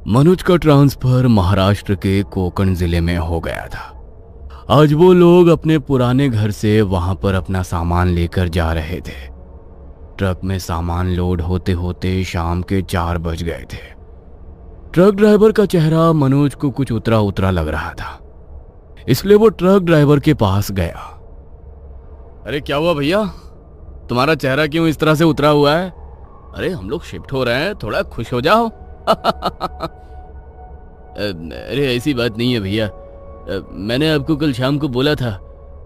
मनोज का ट्रांसफर महाराष्ट्र के कोकण जिले में हो गया था। आज वो लोग अपने पुराने घर से वहां पर अपना सामान लेकर जा रहे थे। ट्रक में सामान लोड होते होते शाम के 4 बज गए थे। ट्रक ड्राइवर का चेहरा मनोज को कुछ उतरा उतरा लग रहा था, इसलिए वो ट्रक ड्राइवर के पास गया। अरे क्या हुआ भैया, तुम्हारा चेहरा क्यों इस तरह से उतरा हुआ है? अरे हम लोग शिफ्ट हो रहे हैं, थोड़ा खुश हो जाओ। अरे ऐसी बात नहीं है भैया, मैंने आपको कल शाम को बोला था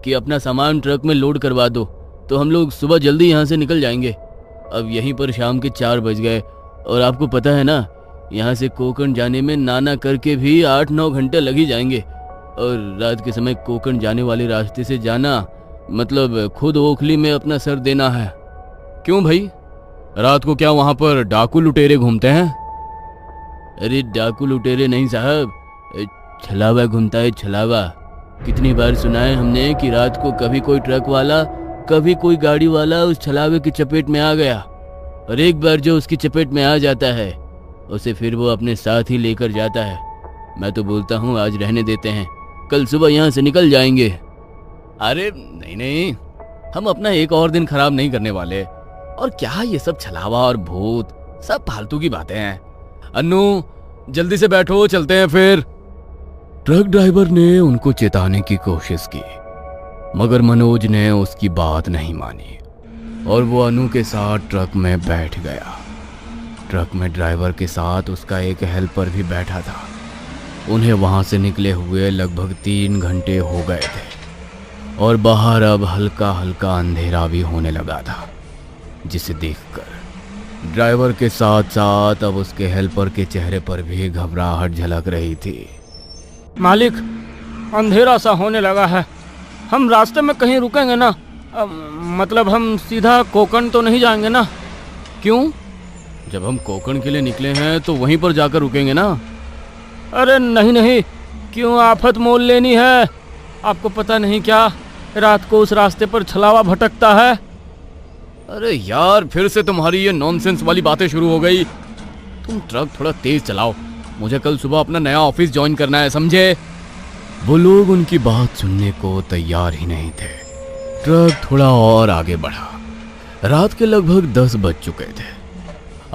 कि अपना सामान ट्रक में लोड करवा दो, तो हम लोग सुबह जल्दी यहाँ से निकल जाएंगे। अब यहीं पर शाम के 4 बज गए और आपको पता है ना, यहाँ से कोकण जाने में नाना करके भी 8-9 घंटे लग ही जाएंगे। और रात के समय कोकण जाने वाले रास्ते से जाना मतलब खुद ओखली में अपना सर देना है। क्यों भाई, रात को क्या वहाँ पर डाकू लुटेरे घूमते हैं? अरे डाकू लुटेरे नहीं साहब, छलावा घूमता है, छलावा। कितनी बार सुना है हमने कि रात को कभी कोई ट्रक वाला कभी कोई गाड़ी वाला उस छलावे की चपेट में आ गया, और एक बार जो उसकी चपेट में आ जाता है उसे फिर वो अपने साथ ही लेकर जाता है। मैं तो बोलता हूँ आज रहने देते हैं, कल सुबह यहाँ से निकल जाएंगे। अरे नहीं नहीं, हम अपना एक और दिन खराब नहीं करने वाले। और क्या ये सब छलावा और भूत सब फालतू की बातें हैं। अन्नू जल्दी से बैठो, चलते हैं फिर। ट्रक ड्राइवर ने उनको चेताने की कोशिश की, मगर मनोज ने उसकी बात नहीं मानी और वो अनु के साथ ट्रक में बैठ गया। ट्रक में ड्राइवर के साथ उसका एक हेल्पर भी बैठा था। उन्हें वहां से निकले हुए लगभग 3 घंटे हो गए थे और बाहर अब हल्का हल्का अंधेरा भी होने लगा था, जिसे देखकर ड्राइवर के साथ साथ अब उसके हेल्पर के चेहरे पर भी घबराहट झलक रही थी। मालिक, अंधेरा सा होने लगा है, हम रास्ते में कहीं रुकेंगे ना? मतलब हम सीधा कोकण तो नहीं जाएंगे ना? क्यों? जब हम कोकण के लिए निकले हैं तो वहीं पर जाकर रुकेंगे ना। अरे नहीं नहीं, क्यों आफत मोल लेनी है? आपको पता नहीं क्या, रात को उस रास्ते पर छलावा भटकता है। अरे यार, फिर से तुम्हारी ये नॉनसेंस वाली बातें शुरू हो गई। तुम ट्रक थोड़ा तेज चलाओ, मुझे कल सुबह अपना नया ऑफिस ज्वाइन करना है, समझे? वो लोग उनकी बात सुनने को तैयार ही नहीं थे। ट्रक थोड़ा और आगे बढ़ा। रात के लगभग 10 बज चुके थे।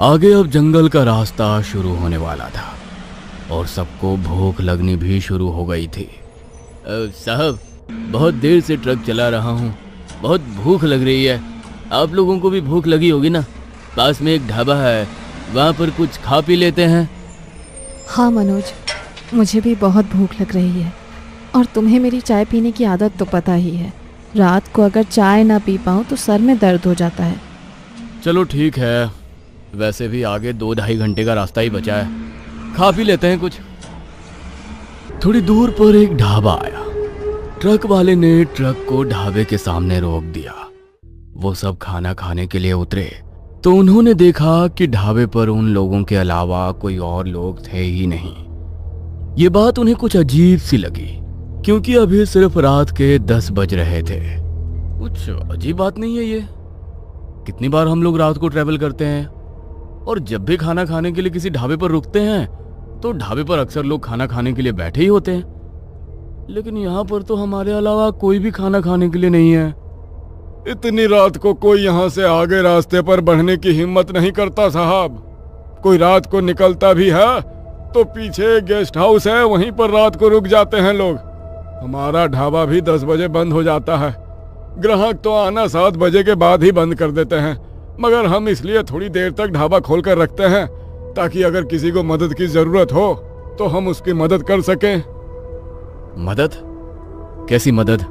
आगे अब जंगल का रास्ता शुरू होने वाला था और सबको भूख लगनी भी शुरू हो गई थी। साहब, बहुत देर से ट्रक चला रहा हूँ, बहुत भूख लग रही है। आप लोगों को भी भूख लगी होगी ना? पास में एक ढाबा है, वहाँ पर कुछ खा पी लेते हैं। हाँ मनोज, मुझे भी बहुत भूख लग रही है और तुम्हें मेरी चाय पीने की आदत तो पता ही है। रात को अगर चाय ना पी पाऊँ तो सर में दर्द हो जाता है। चलो ठीक है, वैसे भी आगे 2-2.5 घंटे का रास्ता ही बचा है, खा पी लेते हैं कुछ। थोड़ी दूर पर एक ढाबा आया। ट्रक वाले ने ट्रक को ढाबे के सामने रोक दिया। वो सब खाना खाने के लिए उतरे तो उन्होंने देखा कि ढाबे पर उन लोगों के अलावा कोई और लोग थे ही नहीं। ये बात उन्हें कुछ अजीब सी लगी, क्योंकि अभी सिर्फ रात के 10 बज रहे थे। कुछ अजीब बात नहीं है ये? कितनी बार हम लोग रात को ट्रैवल करते हैं और जब भी खाना खाने के लिए किसी ढाबे पर रुकते हैं तो ढाबे पर अक्सर लोग खाना खाने के लिए बैठे ही होते हैं, लेकिन यहाँ पर तो हमारे अलावा कोई भी खाना खाने के लिए नहीं है। इतनी रात को कोई यहाँ से आगे रास्ते पर बढ़ने की हिम्मत नहीं करता साहब। कोई रात को निकलता भी है तो पीछे गेस्ट हाउस है, वहीं पर रात को रुक जाते हैं लोग। हमारा ढाबा भी 10 बजे बंद हो जाता है। ग्राहक तो आना 7 बजे के बाद ही बंद कर देते हैं, मगर हम इसलिए थोड़ी देर तक ढाबा खोल कर रखते हैं ताकि अगर किसी को मदद की जरूरत हो तो हम उसकी मदद कर सकें। मदद? कैसी मदद?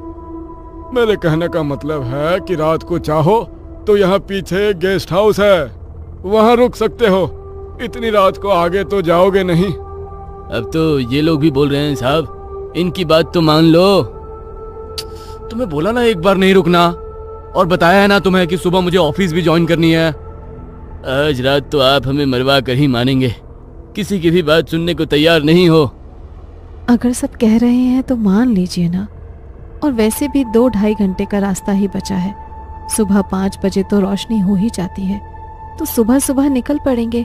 मेरे कहने का मतलब है कि रात को चाहो तो यहाँ पीछे गेस्ट हाउस है, वहाँ रुक सकते हो। इतनी रात को आगे तो जाओगे नहीं। अब तो ये लोग भी बोल रहे हैं साहब, इनकी बात तो मान लो। तुम्हें बोला ना एक बार नहीं रुकना, और बताया है ना तुम्हें कि सुबह मुझे ऑफिस भी ज्वाइन करनी है। आज रात तो आप हमें मरवा कर ही मानेंगे, किसी की भी बात सुनने को तैयार नहीं हो। अगर सब कह रहे हैं तो मान लीजिए ना, और वैसे भी 2-2.5 घंटे का रास्ता ही बचा है। सुबह 5 बजे तो रोशनी हो ही जाती है, तो सुबह सुबह निकल पड़ेंगे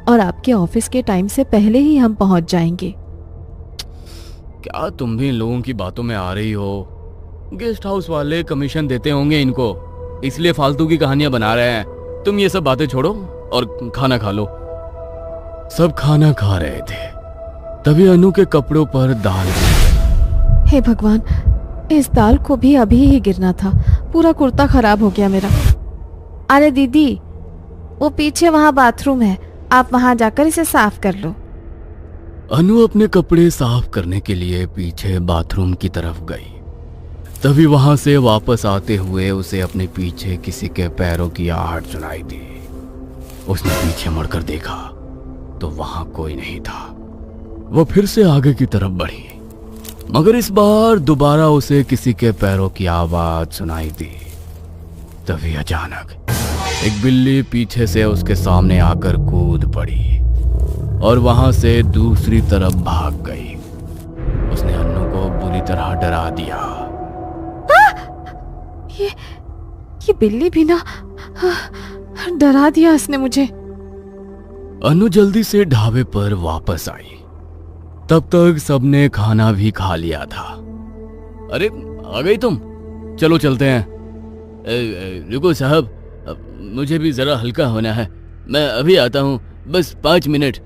और आपके ऑफिस के टाइम से पहले ही हम पहुंच जाएंगे। क्या तुम भी इन लोगों की बातों में आ रही हो? गेस्ट हाउस वाले कमीशन देते होंगे इनको, इसलिए फालतू की कहानियां बना रहे हैं। तुम ये सब बातें छोड़ो और खाना खा लो। सब खाना खा रहे थे, तभी अनु के कपड़ों पर दाल गिर गई। हे भगवान, इस दाल को भी अभी ही गिरना था, पूरा कुर्ता खराब हो गया मेरा। अरे दीदी, वो पीछे वहाँ बाथरूम है, आप वहाँ जाकर इसे साफ कर लो। अनु अपने कपड़े साफ करने के लिए पीछे बाथरूम की तरफ गई। तभी वहां से वापस आते हुए उसे अपने पीछे किसी के पैरों की आहट सुनाई दी। उसने पीछे मुड़कर देखा तो वहां कोई नहीं था। वो फिर से आगे की तरफ बढ़ी, मगर इस बार दोबारा उसे किसी के पैरों की आवाज सुनाई दी। तभी अचानक एक बिल्ली पीछे से उसके सामने आकर कूद पड़ी और वहां से दूसरी तरफ भाग गई। उसने अन्नू को बुरी तरह डरा दिया। ये बिल्ली भी ना, डरा दिया इसने मुझे। अनु जल्दी से ढाबे पर वापस आई। तब तक सबने खाना भी खा लिया था। अरे आ गई तुम, चलो चलते हैं। रुको साहब, मुझे भी जरा हल्का होना है, मैं अभी आता हूँ, बस 5 मिनट।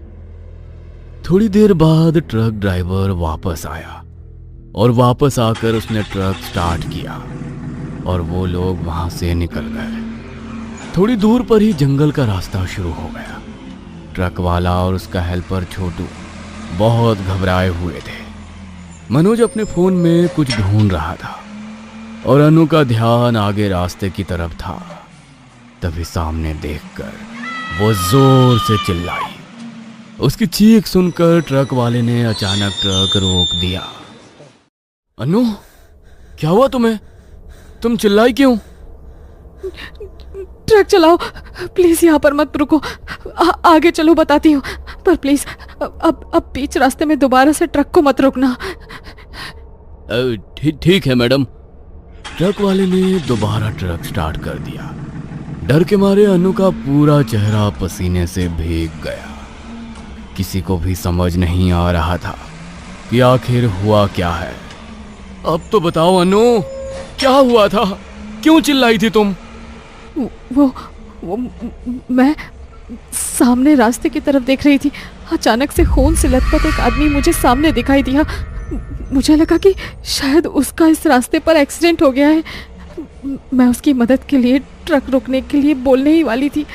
थोड़ी देर बाद ट्रक ड्राइवर वापस आया और वापस आकर उसने ट्रक स्टार्ट किया और वो लोग वहां से निकल गए। थोड़ी दूर पर ही जंगल का रास्ता शुरू हो गया। ट्रक वाला और उसका हेल्पर छोटू बहुत घबराए हुए थे। मनोज अपने फोन में कुछ ढूंढ रहा था और अनु का ध्यान आगे रास्ते की तरफ था। तभी सामने देखकर वो जोर से चिल्लाई। उसकी चीख सुनकर ट्रक वाले ने अचानक ट्रक रोक दिया। अनु, क्या हुआ तुम्हें? तुम चिल्लाई क्यों? ट्रक चलाओ प्लीज, यहाँ पर मत रुको, आगे चलो बताती हूँ, पर प्लीज अब बीच रास्ते में दोबारा से ट्रक को मत रोकना। ठीक है मैडम। ट्रक वाले ने दोबारा ट्रक स्टार्ट कर दिया। डर के मारे अनु का पूरा चेहरा पसीने से भीग गया। किसी को भी समझ नहीं आ रहा था कि आखिर हुआ क्या है। अब तो बताओ अनु, क्या हुआ था? क्यों चिल्लाई थी तुम? वो मैं सामने रास्ते की तरफ देख रही थी। अचानक से खून से लथपथ एक आदमी मुझे सामने दिखाई दिया। मुझे लगा कि शायद उसका इस रास्ते पर एक्सीडेंट हो गया है। मैं उसकी मदद के लिए ट्रक रोकने के लिए बोलने ही वाली थी,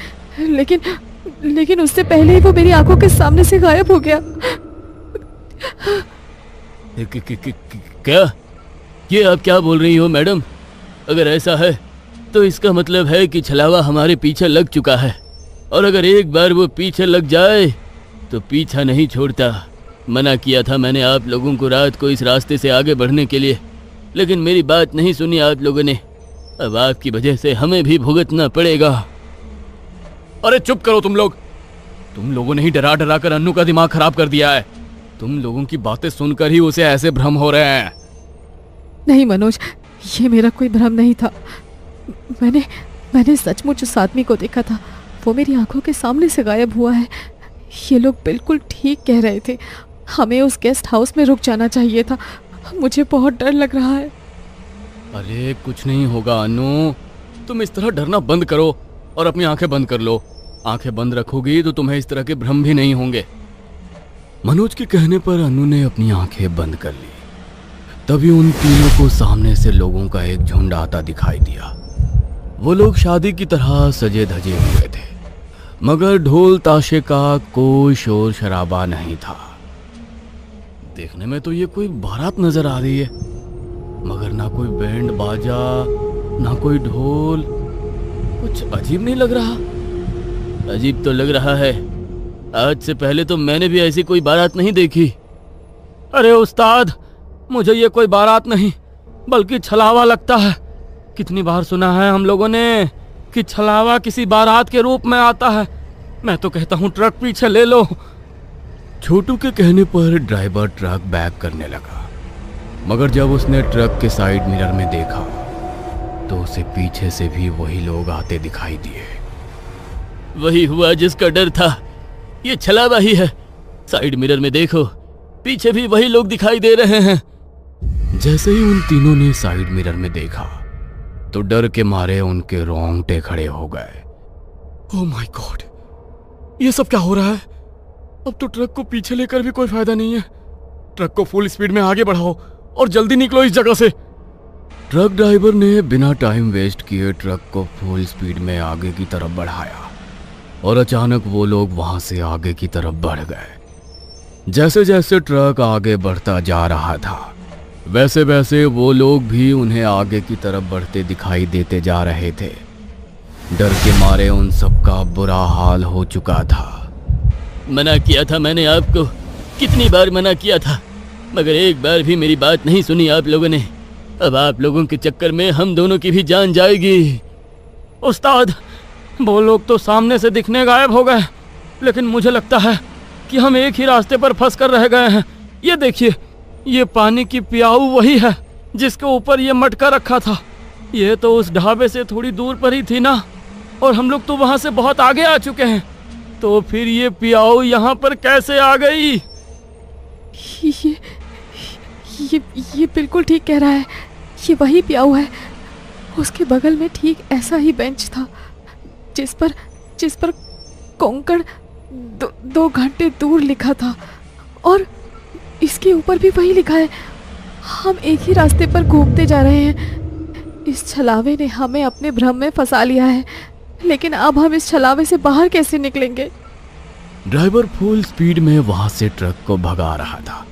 लेकिन उससे पहले ही वो मेरी आंखों के सामने से गायब हो गया। क्या? ये आप क्या बोल रही हो मैडम? अगर ऐसा है तो इसका मतलब है कि छलावा हमारे पीछे लग चुका है, और अगर एक बार वो पीछे लग जाए तो पीछा नहीं छोड़ता। मना किया था मैंने आप लोगों को रात को इस रास्ते से आगे बढ़ने के लिए, लेकिन मेरी बात नहीं सुनी आप लोगों ने। अब आपकी वजह से हमें भी भुगतना पड़ेगा। अरे चुप करो तुम लोग। तुम लोगों ने ही डरा डरा कर अन्नू का दिमाग खराब कर दिया है। तुम लोगों की बातें सुनकर ही उसे ऐसे भ्रम हो रहे हैं। नहीं मनोज, ये मेरा कोई भ्रम नहीं था। मैंने सचमुच उस आदमी को देखा था। वो मेरी आंखों के सामने से गायब हुआ है। ये लोग बिल्कुल ठीक कह रहे थे। हमें उस गेस्ट हाउस में रुक जाना चाहिए था। मुझे बहुत डर लग रहा है। अरे कुछ नहीं होगा अनु, तुम इस तरह डरना बंद करो और अपनी आंखें बंद कर लो। आंखें बंद रखोगी तो तुम्हें इस तरह के भ्रम भी नहीं होंगे। मनोज के कहने पर अनु ने अपनी आंखें बंद कर ली। तभी उन तीनों को सामने से लोगों का एक झुंड आता दिखाई दिया। वो लोग शादी की तरह सजे धजे हुए थे, मगर ढोल ताशे का कोई शोर शराबा नहीं था। देखने में तो ये कोई बारात नजर आ रही है, मगर ना कोई बैंड बाजा ना कोई ढोल। कुछ अजीब नहीं लग रहा? अजीब तो लग रहा है। आज से पहले तो मैंने भी ऐसी कोई बारात नहीं देखी। अरे उस्ताद, मुझे ये कोई बारात नहीं बल्कि छलावा लगता है। कितनी बार सुना है हम लोगों ने कि छलावा किसी बारात के रूप में आता है। मैं तो कहता हूँ ट्रक पीछे ले लो। छोटू के कहने पर ड्राइवर ट्रक बैक करने लगा, मगर जब उसने ट्रक के साइड मिरर में देखा तो उसे पीछे से भी वही लोग आते दिखाई दिए। वही हुआ जिसका डर था। ये छलावा ही है। साइड मिरर में देखो, पीछे भी वही लोग दिखाई दे रहे हैं। जैसे ही उन तीनों ने साइड मिरर में देखा तो डर के मारे उनके रोंगटे खड़े हो गए। ओह माय गॉड, ये सब क्या हो रहा है? अब तो ट्रक को पीछे लेकर भी कोई फायदा नहीं है। ट्रक को फुल स्पीड में आगे बढ़ाओ और जल्दी निकलो इस जगह से। ट्रक ड्राइवर ने बिना टाइम वेस्ट किए ट्रक को फुल स्पीड में आगे की तरफ बढ़ाया और अचानक वो लोग वहां से आगे की तरफ बढ़ गए। जैसे जैसे ट्रक आगे बढ़ता जा रहा था वैसे वैसे वो लोग भी उन्हें आगे की तरफ बढ़ते दिखाई देते जा रहे थे। डर के मारे उन सबका बुरा हाल हो चुका था। मना किया था मैंने आपको, कितनी बार मना किया था, मगर एक बार भी मेरी बात नहीं सुनी आप लोगों ने। अब आप लोगों के चक्कर में हम दोनों की भी जान जाएगी। उस्ताद, वो लोग तो सामने से दिखने गायब हो गए, लेकिन मुझे लगता है कि हम एक ही रास्ते पर फंस कर रह गए हैं। ये देखिए, ये पानी की प्याऊ वही है जिसके ऊपर ये मटका रखा था। ये तो उस ढाबे से थोड़ी दूर पर ही थी ना, और हम लोग तो वहां से बहुत आगे आ चुके हैं। तो फिर ये प्याऊ यहाँ पर कैसे आ गई? ये बिल्कुल ठीक कह रहा है। ये वही प्याऊ है। उसके बगल में ठीक ऐसा ही बेंच था जिस पर कोंकण 2 घंटे दूर लिखा था, और इसके ऊपर भी वही लिखा है। हम एक ही रास्ते पर घूमते जा रहे हैं। इस छलावे ने हमें अपने भ्रम में फंसा लिया है, लेकिन अब हम इस छलावे से बाहर कैसे निकलेंगे? ड्राइवर फुल स्पीड में वहां से ट्रक को भगा रहा था,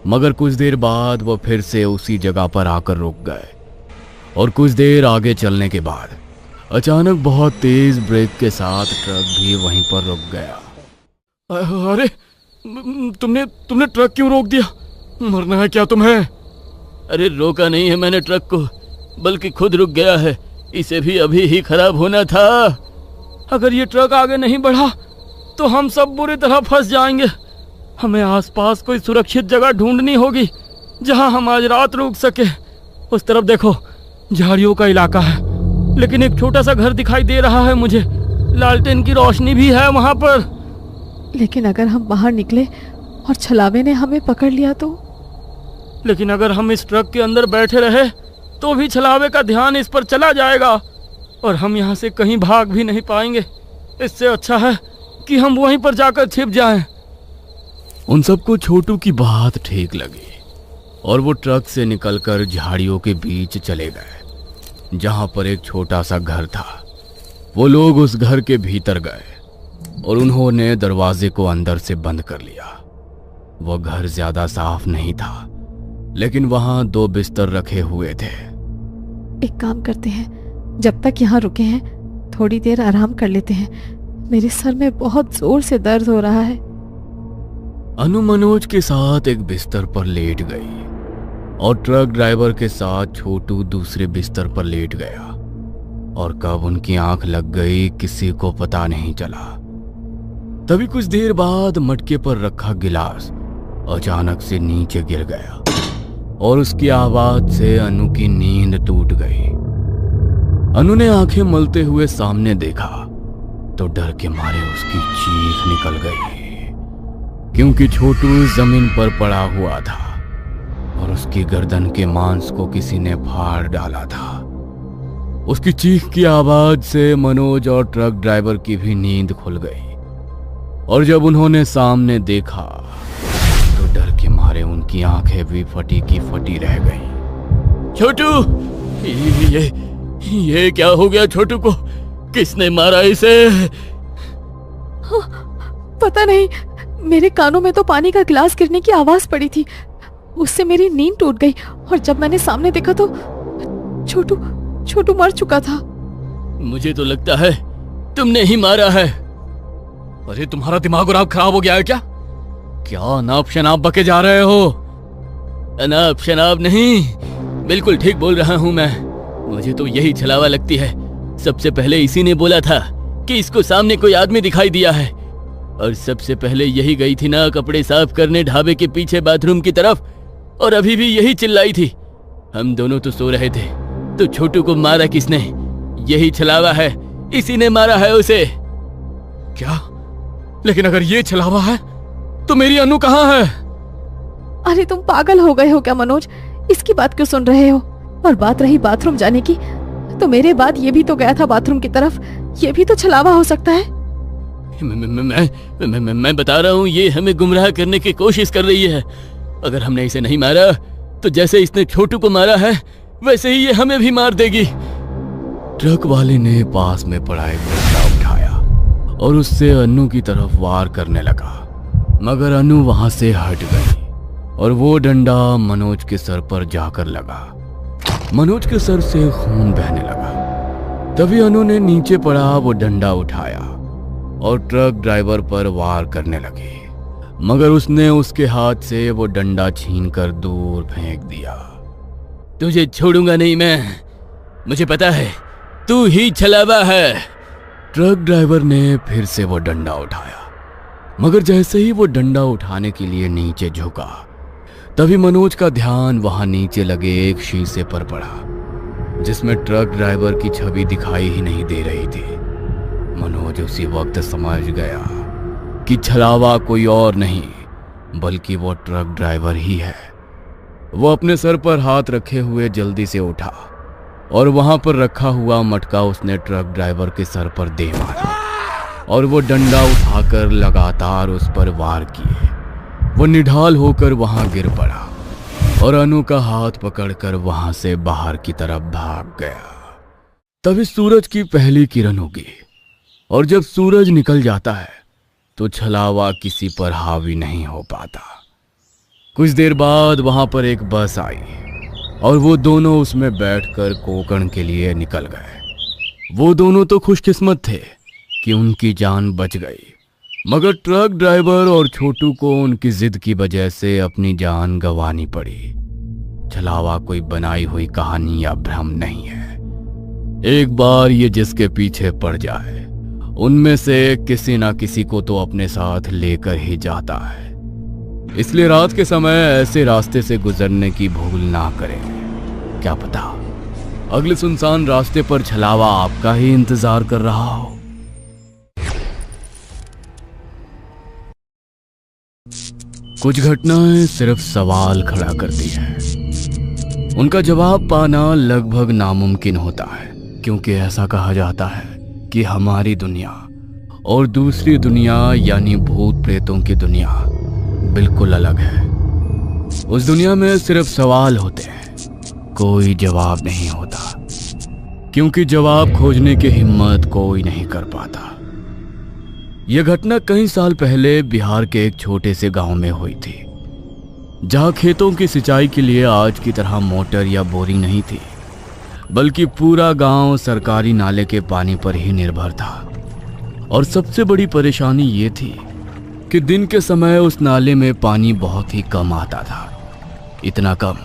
मगर कुछ देर बाद वो फिर से उसी जगह पर आकर रुक गए और कुछ देर आगे चलने के बाद अचानक बहुत तेज ब्रेक के साथ ट्रक भी वहीं पर रुक गया। अरे तुमने ट्रक क्यों रोक दिया? मरना है क्या तुम्हें? अरे रोका नहीं है मैंने ट्रक को, बल्कि खुद रुक गया है। इसे भी अभी ही खराब होना था। अगर ये ट्रक आगे नहीं बढ़ा तो हम सब बुरी तरह फंस जाएंगे। हमें आसपास कोई सुरक्षित जगह ढूंढनी होगी जहां हम आज रात रुक सके। उस तरफ देखो, झाड़ियों का इलाका है, लेकिन एक छोटा सा घर दिखाई दे रहा है मुझे। लालटेन की रोशनी भी है वहां पर। लेकिन अगर हम बाहर निकले और छलावे ने हमें पकड़ लिया तो? लेकिन अगर हम इस ट्रक के अंदर बैठे रहे तो भी छलावे का ध्यान इस पर चला जाएगा और हम यहाँ से कहीं भाग भी नहीं पाएंगे। इससे अच्छा है कि हम वहीं पर जाकर छिप जाएं। उन सबको छोटू की बात ठीक लगी और वो ट्रक से निकलकर झाड़ियों के बीच चले गए जहां पर एक छोटा सा घर था। वो लोग उस घर के भीतर गए और उन्होंने दरवाजे को अंदर से बंद कर लिया। वो घर ज्यादा साफ नहीं था, लेकिन वहां 2 बिस्तर रखे हुए थे। एक काम करते हैं, जब तक यहाँ रुके हैं थोड़ी देर आराम कर लेते हैं। मेरे सर में बहुत जोर से दर्द हो रहा है। अनु मनोज के साथ एक बिस्तर पर लेट गई और ट्रक ड्राइवर के साथ छोटू दूसरे बिस्तर पर लेट गया, और कब उनकी आंख लग गई किसी को पता नहीं चला। तभी कुछ देर बाद मटके पर रखा गिलास अचानक से नीचे गिर गया और उसकी आवाज से अनु की नींद टूट गई। अनु ने आंखें मलते हुए सामने देखा तो डर के मारे उसकी चीख निकल गई, क्योंकि छोटू जमीन पर पड़ा हुआ था और उसकी गर्दन के मांस को किसी ने फाड़ डाला था। उसकी चीख की आवाज से मनोज और ट्रक ड्राइवर की भी नींद खुल गई, और जब उन्होंने सामने देखा तो डर के मारे उनकी आंखें भी फटी की फटी रह गईं। छोटू, ये क्या हो गया? छोटू को किसने मारा इसे? पता नहीं, मेरे कानों में तो पानी का गिलास गिरने की आवाज पड़ी थी। उससे मेरी नींद टूट गई और जब मैंने सामने देखा तो छोटू मर चुका था। मुझे तो लगता है तुमने ही मारा है। अरे तुम्हारा दिमाग और आप खराब हो गया है क्या? अनाप शनाप बके जा रहे हो? अनाप शनाप नहीं, बिल्कुल ठीक बोल रहा हूँ मैं। मुझे तो यही छलावा लगती है। सबसे पहले इसी ने बोला था कि इसको सामने कोई आदमी दिखाई दिया है, और सबसे पहले यही गई थी ना कपड़े साफ करने ढाबे के पीछे बाथरूम की तरफ, और अभी भी यही चिल्लाई थी। हम दोनों तो सो रहे थे, तो छोटू को मारा किसने? यही छलावा है, इसी ने मारा है उसे। क्या लेकिन अगर ये छलावा है तो मेरी अनु कहाँ है? अरे तुम पागल हो गए हो क्या मनोज? इसकी बात क्यों सुन रहे हो? और बात रही बाथरूम जाने की, तो मेरे बाद ये भी तो गया था बाथरूम की तरफ। ये भी तो छलावा हो सकता है। मैं बता रहा हूँ, ये हमें गुमराह करने की कोशिश कर रही है। अगर हमने इसे नहीं मारा तो जैसे इसने छोटू को मारा है वैसे ही ये हमें भी मार देगी। ट्रक वाले ने पास में पड़ा एक डंडा उठाया और उससे अनु की तरफ वार करने लगा, मगर अनु वहां से हट गई और वो डंडा मनोज के सर पर जाकर लगा। मनोज के सर से खून बहने लगा। तभी अनु ने नीचे पड़ा वो डंडा उठाया और ट्रक ड्राइवर पर वार करने लगी, मगर उसने उसके हाथ से वो डंडा छीनकर दूर फेंक दिया। तुझे छोड़ूंगा नहीं मैं, मुझे पता है तू ही छलावा है। ट्रक ड्राइवर ने फिर से वो डंडा उठाया, मगर जैसे ही वो डंडा उठाने के लिए नीचे झुका, तभी मनोज का ध्यान वहां नीचे लगे एक शीशे पर पड़ा, जिसमें ट्रक ड्राइवर की छवि दिखाई ही नहीं दे रही थी। मनोज उसी वक्त समझ गया कि छलावा कोई और नहीं बल्कि वो ट्रक ड्राइवर ही है। वो अपने सर पर हाथ रखे हुए जल्दी से उठा और वहां पर रखा हुआ मटका उसने ट्रक ड्राइवर के सर पर दे मारा और वो डंडा उठाकर लगातार उस पर वार किए। वो निढाल होकर वहां गिर पड़ा और अनु का हाथ पकड़कर वहां से बाहर की तरफ भाग गया। तभी सूरज की पहली किरण उगी और जब सूरज निकल जाता है तो छलावा किसी पर हावी नहीं हो पाता। कुछ देर बाद वहां पर एक बस आई और वो दोनों उसमें बैठकर कोकण के लिए निकल गए। वो दोनों तो खुशकिस्मत थे कि उनकी जान बच गई, मगर ट्रक ड्राइवर और छोटू को उनकी जिद की वजह से अपनी जान गंवानी पड़ी। छलावा कोई बनाई हुई कहानी या भ्रम नहीं है। एक बार ये जिसके पीछे पड़ जाए उनमें से किसी ना किसी को तो अपने साथ लेकर ही जाता है। इसलिए रात के समय ऐसे रास्ते से गुजरने की भूल ना करें। क्या पता अगले सुनसान रास्ते पर छलावा आपका ही इंतजार कर रहा हो। कुछ घटनाएं सिर्फ सवाल खड़ा करती हैं। उनका जवाब पाना लगभग नामुमकिन होता है, क्योंकि ऐसा कहा जाता है कि हमारी दुनिया और दूसरी दुनिया यानी भूत प्रेतों की दुनिया बिल्कुल अलग है। उस दुनिया में सिर्फ सवाल होते हैं, कोई जवाब नहीं होता, क्योंकि जवाब खोजने की हिम्मत कोई नहीं कर पाता। यह घटना कई साल पहले बिहार के एक छोटे से गांव में हुई थी, जहां खेतों की सिंचाई के लिए आज की तरह मोटर या बोरिंग नहीं थी, बल्कि पूरा गांव सरकारी नाले के पानी पर ही निर्भर था। और सबसे बड़ी परेशानी ये थी कि दिन के समय उस नाले में पानी बहुत ही कम आता था, इतना कम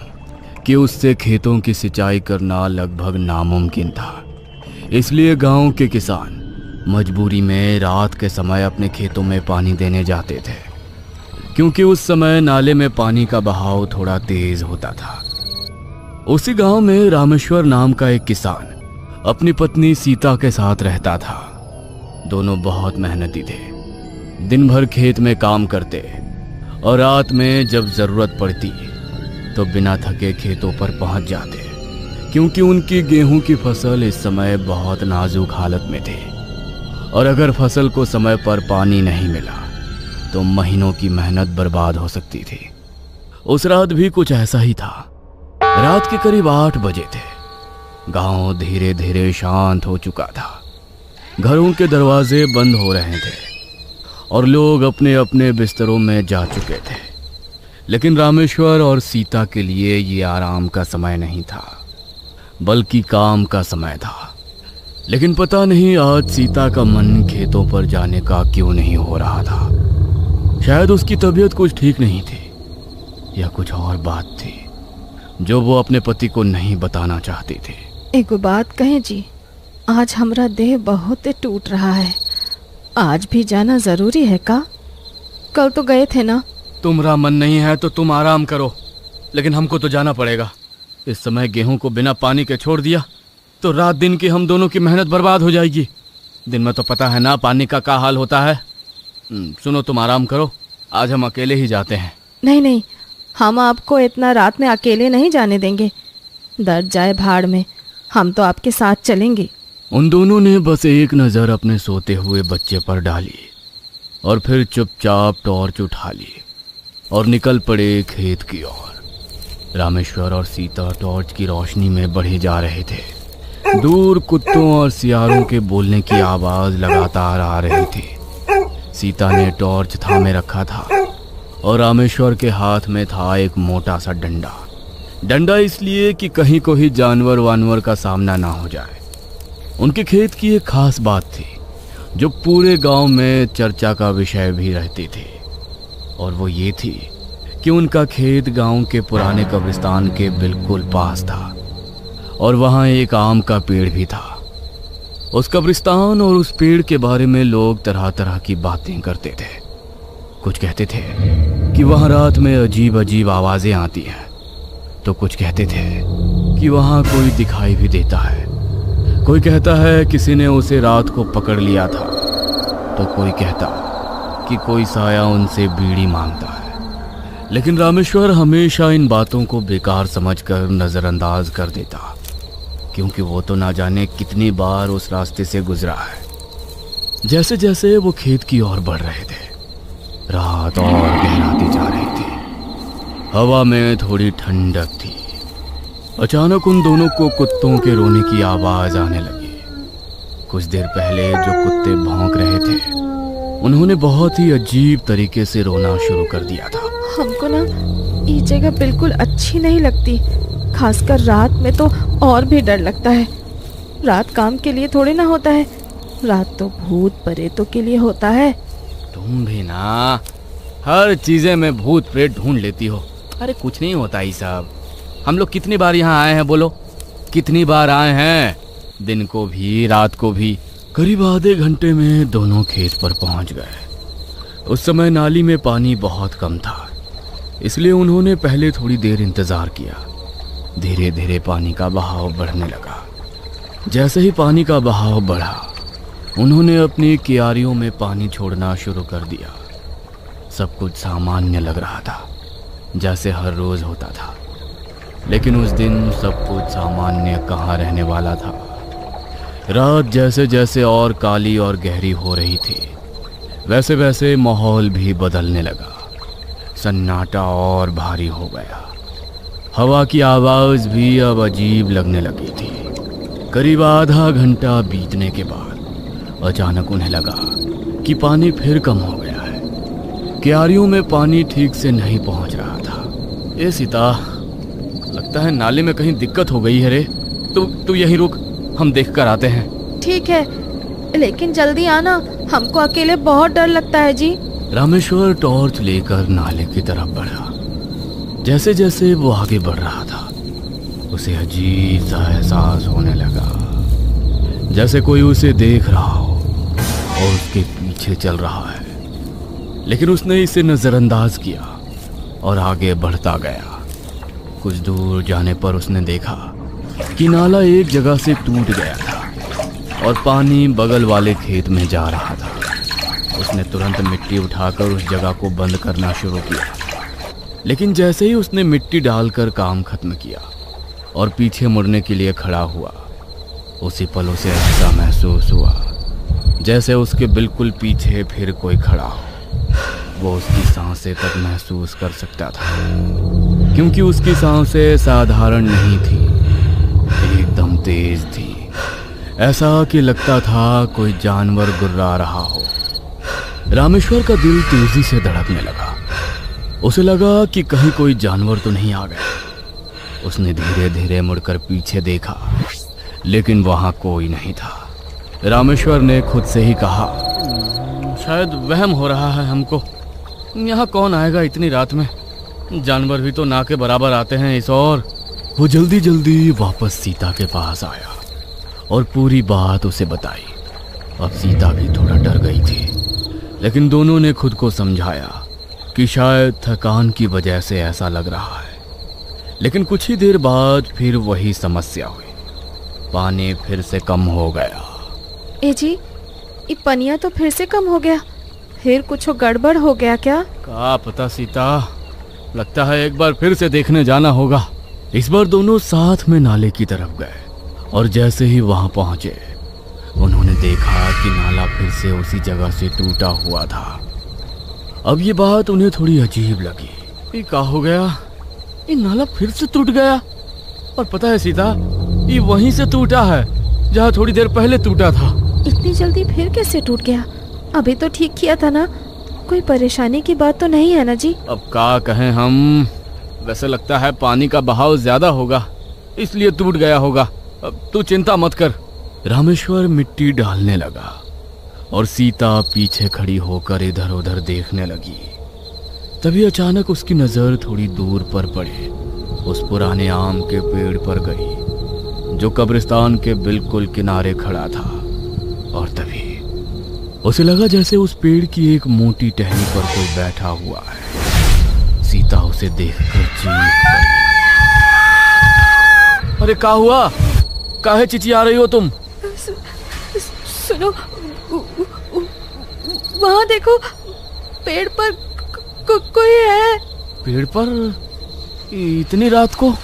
कि उससे खेतों की सिंचाई करना लगभग नामुमकिन था। इसलिए गांव के किसान मजबूरी में रात के समय अपने खेतों में पानी देने जाते थे, क्योंकि उस समय नाले में पानी का बहाव थोड़ा तेज होता था। उसी गांव में रामेश्वर नाम का एक किसान अपनी पत्नी सीता के साथ रहता था। दोनों बहुत मेहनती थे, दिन भर खेत में काम करते और रात में जब जरूरत पड़ती तो बिना थके खेतों पर पहुंच जाते, क्योंकि उनकी गेहूं की फसल इस समय बहुत नाजुक हालत में थी और अगर फसल को समय पर पानी नहीं मिला तो महीनों की मेहनत बर्बाद हो सकती थी। उस रात भी कुछ ऐसा ही था। रात के करीब 8 बजे थे। गांव धीरे धीरे शांत हो चुका था। घरों के दरवाजे बंद हो रहे थे और लोग अपने अपने बिस्तरों में जा चुके थे, लेकिन रामेश्वर और सीता के लिए ये आराम का समय नहीं था, बल्कि काम का समय था। लेकिन पता नहीं आज सीता का मन खेतों पर जाने का क्यों नहीं हो रहा था। शायद उसकी तबीयत कुछ ठीक नहीं थी या कुछ और बात थी जो वो अपने पति को नहीं बताना चाहती थी। एक बात कहें जी, आज हमरा देह बहुत टूट रहा है। आज भी जाना जरूरी है का? कल तो गए थे ना। तुम्हारा मन नहीं है तो तुम आराम करो, लेकिन हमको तो जाना पड़ेगा। इस समय गेहूं को बिना पानी के छोड़ दिया तो रात दिन की हम दोनों की मेहनत बर्बाद हो जाएगी। दिन में तो पता है ना पानी का क्या हाल होता है। सुनो, तुम आराम करो, आज हम अकेले ही जाते हैं। नहीं नहीं, हम आपको इतना रात में अकेले नहीं जाने देंगे। दर्द जाए भाड़ में, हम तो आपके साथ चलेंगे। उन दोनों ने बस एक नज़र अपने सोते हुए बच्चे पर डाली और फिर चुपचाप टॉर्च उठा ली और निकल पड़े खेत की ओर। रामेश्वर और सीता टॉर्च की रोशनी में बढ़े जा रहे थे। दूर कुत्तों और सियारों के बोलने की आवाज़ लगातार आ रही थी। सीता ने टॉर्च थामे रखा था और रामेश्वर के हाथ में था एक मोटा सा डंडा इसलिए कि कहीं कोई जानवर वानवर का सामना ना हो जाए। उनके खेत की एक खास बात थी जो पूरे गांव में चर्चा का विषय भी रहती थी, और वो ये थी कि उनका खेत गांव के पुराने कब्रिस्तान के बिल्कुल पास था और वहां एक आम का पेड़ भी था। उस कब्रिस्तान और उस पेड़ के बारे में लोग तरह तरह की बातें करते थे। कुछ कहते थे कि वहां रात में अजीब अजीब आवाजें आती हैं, तो कुछ कहते थे कि वहां कोई दिखाई भी देता है। कोई कहता है किसी ने उसे रात को पकड़ लिया था, तो कोई कहता कि कोई साया उनसे बीड़ी मांगता है। लेकिन रामेश्वर हमेशा इन बातों को बेकार समझकर नज़रअंदाज कर देता, क्योंकि वो तो ना जाने कितनी बार उस रास्ते से गुजरा है। जैसे जैसे वो खेत की ओर बढ़ रहे थे, रात और गहराती जा रही थी। हवा में थोड़ी ठंडक थी। अचानक उन दोनों को कुत्तों के रोने की आवाज आने लगी। कुछ देर पहले जो कुत्ते भौंक रहे थे, उन्होंने बहुत ही अजीब तरीके से रोना शुरू कर दिया था। हमको ना ये जगह बिल्कुल अच्छी नहीं लगती, खासकर रात में तो और भी डर लगता है। रात काम के लिए थोड़ी ना होता है, रात तो भूत प्रेतों के लिए होता है। तुम भी ना हर चीजें में भूत प्रेत ढूंढ लेती हो। अरे कुछ नहीं होता ही साहब, हम लोग कितनी बार यहाँ आए हैं, बोलो कितनी बार आए हैं, दिन को भी रात को भी। करीब आधे घंटे में दोनों खेत पर पहुंच गए। उस समय नाली में पानी बहुत कम था, इसलिए उन्होंने पहले थोड़ी देर इंतजार किया। धीरे धीरे पानी का बहाव बढ़ने लगा। जैसे ही पानी का बहाव बढ़ा, उन्होंने अपनी क्यारियों में पानी छोड़ना शुरू कर दिया। सब कुछ सामान्य लग रहा था, जैसे हर रोज होता था। लेकिन उस दिन सब कुछ सामान्य कहाँ रहने वाला था। रात जैसे जैसे और काली और गहरी हो रही थी, वैसे वैसे माहौल भी बदलने लगा। सन्नाटा और भारी हो गया। हवा की आवाज़ भी अब अजीब लगने लगी थी। करीब आधा घंटा बीतने के बाद अचानक उन्हें लगा कि पानी फिर कम हो गया है। क्यारियों में पानी ठीक से नहीं पहुंच रहा था। ए सीता, लगता है नाले में कहीं दिक्कत हो गई है रे। तू यहीं रुक, हम देख कर आते हैं। ठीक है, लेकिन जल्दी आना, हमको अकेले बहुत डर लगता है जी। रामेश्वर टॉर्च लेकर नाले की तरफ बढ़ा। जैसे जैसे वो आगे बढ़ रहा था, उसे अजीब सा एहसास होने लगा, जैसे कोई उसे देख रहा हो और उसके पीछे चल रहा है। लेकिन उसने इसे नजरअंदाज किया और आगे बढ़ता गया। कुछ दूर जाने पर उसने देखा कि नाला एक जगह से टूट गया था और पानी बगल वाले खेत में जा रहा था। उसने तुरंत मिट्टी उठाकर उस जगह को बंद करना शुरू किया। लेकिन जैसे ही उसने मिट्टी डालकर काम खत्म किया और पीछे मुड़ने के लिए खड़ा हुआ, उसी पल उसे ऐसा महसूस हुआ जैसे उसके बिल्कुल पीछे फिर कोई खड़ा हो। वो उसकी सांसें तक महसूस कर सकता था, क्योंकि उसकी सांसें साधारण नहीं थी, एकदम तेज थी। ऐसा कि लगता था कोई जानवर गुर्रा रहा हो। रामेश्वर का दिल तेजी से धड़कने लगा। उसे लगा कि कहीं कोई जानवर तो नहीं आ गया। उसने धीरे धीरे मुड़कर पीछे देखा, लेकिन वहां कोई नहीं था। रामेश्वर ने खुद से ही कहा, शायद वहम हो रहा है हमको। यहाँ कौन आएगा इतनी रात में, जानवर भी तो ना के बराबर आते हैं इस ओर। वो जल्दी जल्दी वापस सीता के पास आया और पूरी बात उसे बताई। अब सीता भी थोड़ा डर गई थी, लेकिन दोनों ने खुद को समझाया कि शायद थकान की वजह से ऐसा लग रहा है। लेकिन कुछ ही देर बाद फिर वही समस्या हुई। पानी फिर से कम हो गया। ए जी, ये पनिया तो फिर से कम हो गया। फिर कुछ गड़बड़ हो गया क्या? क्या पता सीता, लगता है एक बार फिर से देखने जाना होगा। इस बार दोनों साथ में नाले की तरफ गए और जैसे ही वहां पहुंचे उन्होंने देखा कि नाला फिर से उसी जगह से टूटा हुआ था। अब ये बात उन्हें थोड़ी अजीब लगी। ये क्या हो गया, ये नाला फिर से टूट गया। और पता है सीता, ये वहीं से टूटा है जहाँ थोड़ी देर पहले टूटा था। इतनी जल्दी फिर कैसे टूट गया? अभी तो ठीक किया था ना, कोई परेशानी की बात तो नहीं है ना जी? अब क्या कहें हम, वैसे लगता है पानी का बहाव ज्यादा होगा इसलिए टूट गया होगा। अब तू चिंता मत कर। रामेश्वर मिट्टी डालने लगा और सीता पीछे खड़ी होकर इधर उधर देखने लगी। तभी अचानक उसकी नजर थोड़ी दूर पर पड़े उस पुराने आम के पेड़ पर गई जो कब्रिस्तान के बिल्कुल किनारे खड़ा था। और तभी उसे लगा जैसे उस पेड़ की एक मोटी टहनी पर कोई बैठा हुआ है। सीता उसे देखकर चीख पड़ी। अरे क्या हुआ, काहे चिचिया रही हो तुम? सुनो, वहाँ देखो, पेड़ पर कोई है। पेड़ पर इतनी रात को?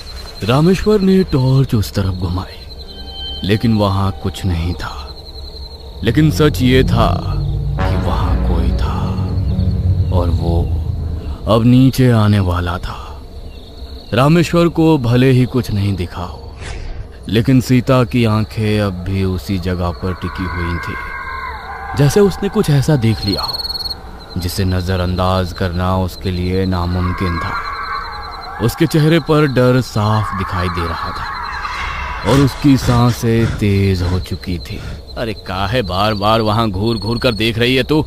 रामेश्वर ने टॉर्च उस तरफ घुमाई लेकिन वहां कुछ नहीं था। लेकिन सच ये था कि वहां कोई था और वो अब नीचे आने वाला था। रामेश्वर को भले ही कुछ नहीं दिखा हो लेकिन सीता की आंखें अब भी उसी जगह पर टिकी हुई थी, जैसे उसने कुछ ऐसा देख लिया हो जिसे नजरअंदाज करना उसके लिए नामुमकिन था। उसके चेहरे पर डर साफ दिखाई दे रहा था और उसकी सांसें तेज हो चुकी थी। अरे काहे बार बार वहां घूर घूर कर देख रही है तू?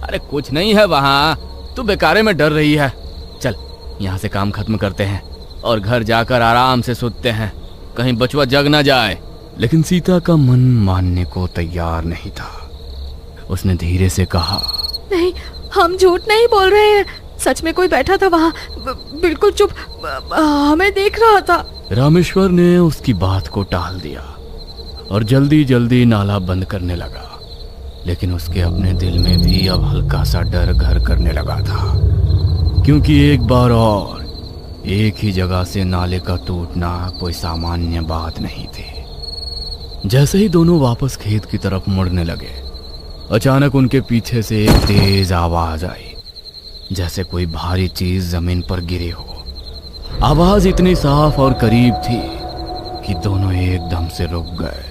अरे कुछ नहीं है वहां, तू बेकारे में डर रही है। चल यहाँ से काम खत्म करते हैं और घर जाकर आराम से सोते हैं, कहीं बचवा जग ना जाए। लेकिन सीता का मन मानने को तैयार नहीं था। उसने धीरे से कहा, नहीं, हम झूठ नहीं बोल रहे हैं, सच में कोई बैठा था वहाँ, बिल्कुल चुप, हमें देख रहा था। रामेश्वर ने उसकी बात को टाल दिया और जल्दी जल्दी नाला बंद करने लगा। लेकिन उसके अपने दिल में भी अब हल्का सा डर घर करने लगा था, क्योंकि एक बार और एक ही जगह से नाले का टूटना कोई सामान्य बात नहीं थी। जैसे ही दोनों वापस खेत की तरफ मुड़ने लगे, अचानक उनके पीछे से एक तेज आवाज आई, जैसे कोई भारी चीज जमीन पर गिरी हो। आवाज इतनी साफ और करीब थी कि दोनों एकदम से रुक गए।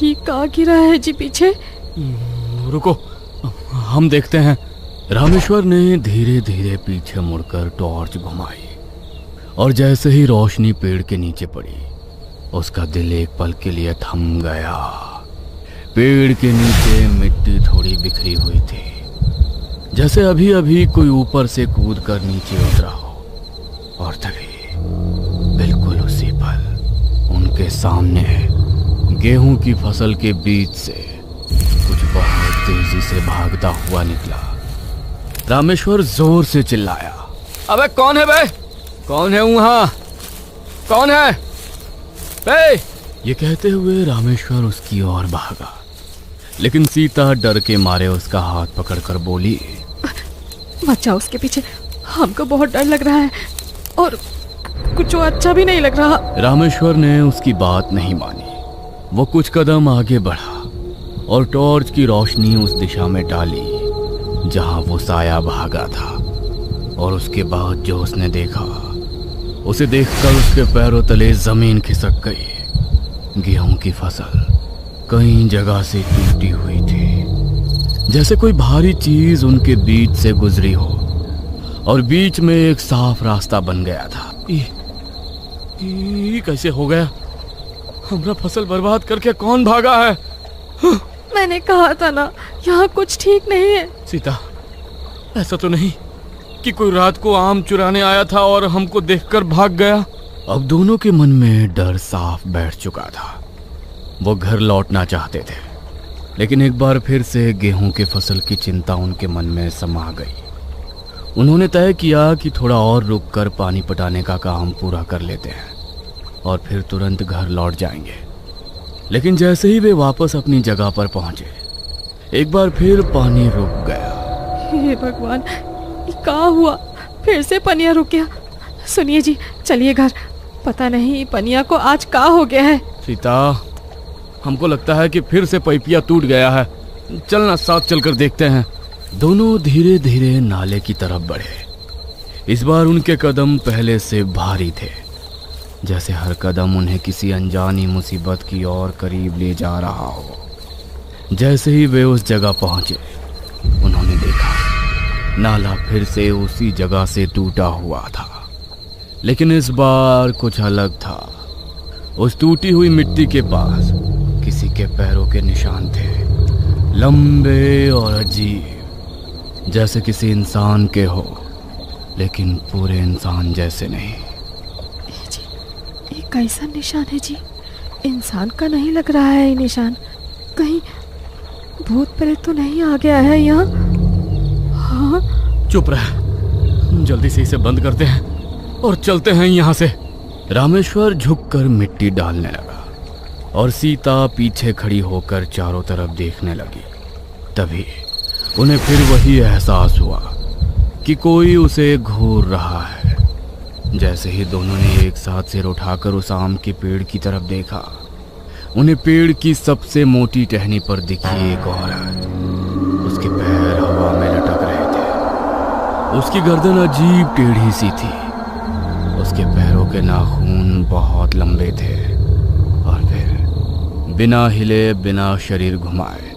ये कहाँ गिरा है जी पीछे? रुको, हम देखते हैं। रामेश्वर ने धीरे धीरे पीछे मुड़कर टॉर्च घुमाई और जैसे ही रोशनी पेड़ के नीचे पड़ी, उसका दिल एक पल के लिए थम गया। पेड़ के नीचे मिट्टी थोड़ी बिखरी हुई थी, जैसे अभी अभी कोई ऊपर से कूद कर नीचे उतरा हो। और तभी बिल्कुल उसी पल उनके सामने गेहूं की फसल के बीच से कुछ बहुत तेजी से भागता हुआ निकला। रामेश्वर जोर से चिल्लाया, अबे कौन है बे? कौन है वहां? कौन है बे? ये कहते हुए रामेश्वर उसकी ओर भागा, लेकिन सीता डर के मारे उसका हाथ पकड़कर बोली, मत जाओ उसके पीछे, हमको बहुत डर लग रहा है और कुछ अच्छा भी नहीं लग रहा। रामेश्वर ने उसकी बात नहीं मानी। वो कुछ कदम आगे बढ़ा और टॉर्च की रोशनी उस दिशा में डाली जहां वो साया भागा था। और उसके बाद जो उसने देखा, उसे देखकर उसके पैरों तले जमीन खिसक गई। गेहूं की फसल कई जगह से टूटी हुई थी, जैसे कोई भारी चीज उनके बीच से गुजरी हो और बीच में एक साफ रास्ता बन गया था। ये कैसे हो गया? हमारा फसल बर्बाद करके कौन भागा है? मैंने कहा था ना, यहाँ कुछ ठीक नहीं है। सीता, ऐसा तो नहीं कि कोई रात को आम चुराने आया था और हमको देखकर भाग गया? अब दोनों के मन में डर साफ बैठ चुका था। वो घर लौटना चाहते थे, लेकिन एक बार फिर से गेहूं के फसल की चिंता उनके मन में समा गई। उन्होंने तय किया कि थोड़ा और रुककर पानी पटाने का काम पूरा कर लेते हैं और फिर तुरंत घर लौट जाएंगे। लेकिन जैसे ही वे वापस अपनी जगह पर पहुंचे, एक बार फिर पानी रुक गया। हे भगवान, ये क्या हुआ? फिर से पनिया रुक गया। सुनिए जी, चलिए घर। पता नहीं पनिया को आज क्या हो गया है। सीता, हमको लगता है कि फिर से पैपिया टूट गया है। चलना, साथ चलकर देखते हैं। दोनों धीरे धीरे नाले की तरफ बढ़े। इस बार उनके कदम पहले से भारी थे, जैसे हर कदम उन्हें किसी अनजानी मुसीबत की ओर करीब ले जा रहा हो। जैसे ही वे उस जगह पहुंचे, उन्होंने देखा नाला फिर से उसी जगह से टूटा हुआ था, लेकिन इस बार कुछ अलग था। उस टूटी हुई मिट्टी के पास किसी के पैरों के निशान थे, लंबे और अजीब, जैसे किसी इंसान के हो, लेकिन पूरे इंसान जैसे नहीं। ये कैसा निशान है जी? इंसान का नहीं लग रहा है ये निशान। कहीं भूत प्रेत तो नहीं आ गया है यहाँ? हाँ? चुप रह, जल्दी से इसे बंद करते हैं और चलते हैं यहाँ से। रामेश्वर झुककर मिट्टी डालने लगा और सीता पीछे खड़ी होकर चारों तरफ देखने लगी। तभी उन्हें फिर वही एहसास हुआ कि कोई उसे घूर रहा है। जैसे ही दोनों ने एक साथ सिर उठाकर उस आम के पेड़ की तरफ देखा, उन्हें पेड़ की सबसे मोटी टहनी पर दिखी एक औरत। उसके पैर हवा में लटक रहे थे, उसकी गर्दन अजीब टेढ़ी सी थी, उसके पैरों के नाखून बहुत लंबे थे, और फिर बिना हिले बिना शरीर घुमाए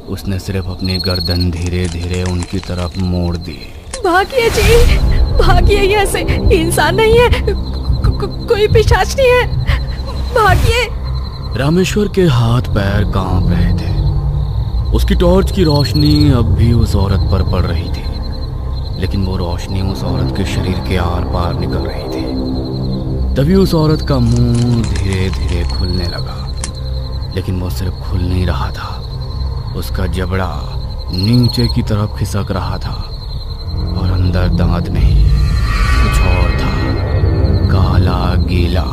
उसने सिर्फ अपनी गर्दन धीरे धीरे उनकी तरफ मोड़ दी। भागिए जी, भागिए यहाँ से। इंसान नहीं है, कोई पिशाच नहीं है, भागिए। रामेश्वर के हाथ पैर कांप रहे थे। उसकी टॉर्च की रोशनी अब भी उस औरत पर पड़ रही थी, लेकिन वो रोशनी उस औरत के शरीर के आर पार निकल रही थी। तभी उस औरत का मुंह धीरे धीरे खुलने लगा, लेकिन वो सिर्फ खुल नहीं रहा था, उसका जबड़ा नीचे की तरफ खिसक रहा था, और अंदर दांत नहीं कुछ और था, काला गीला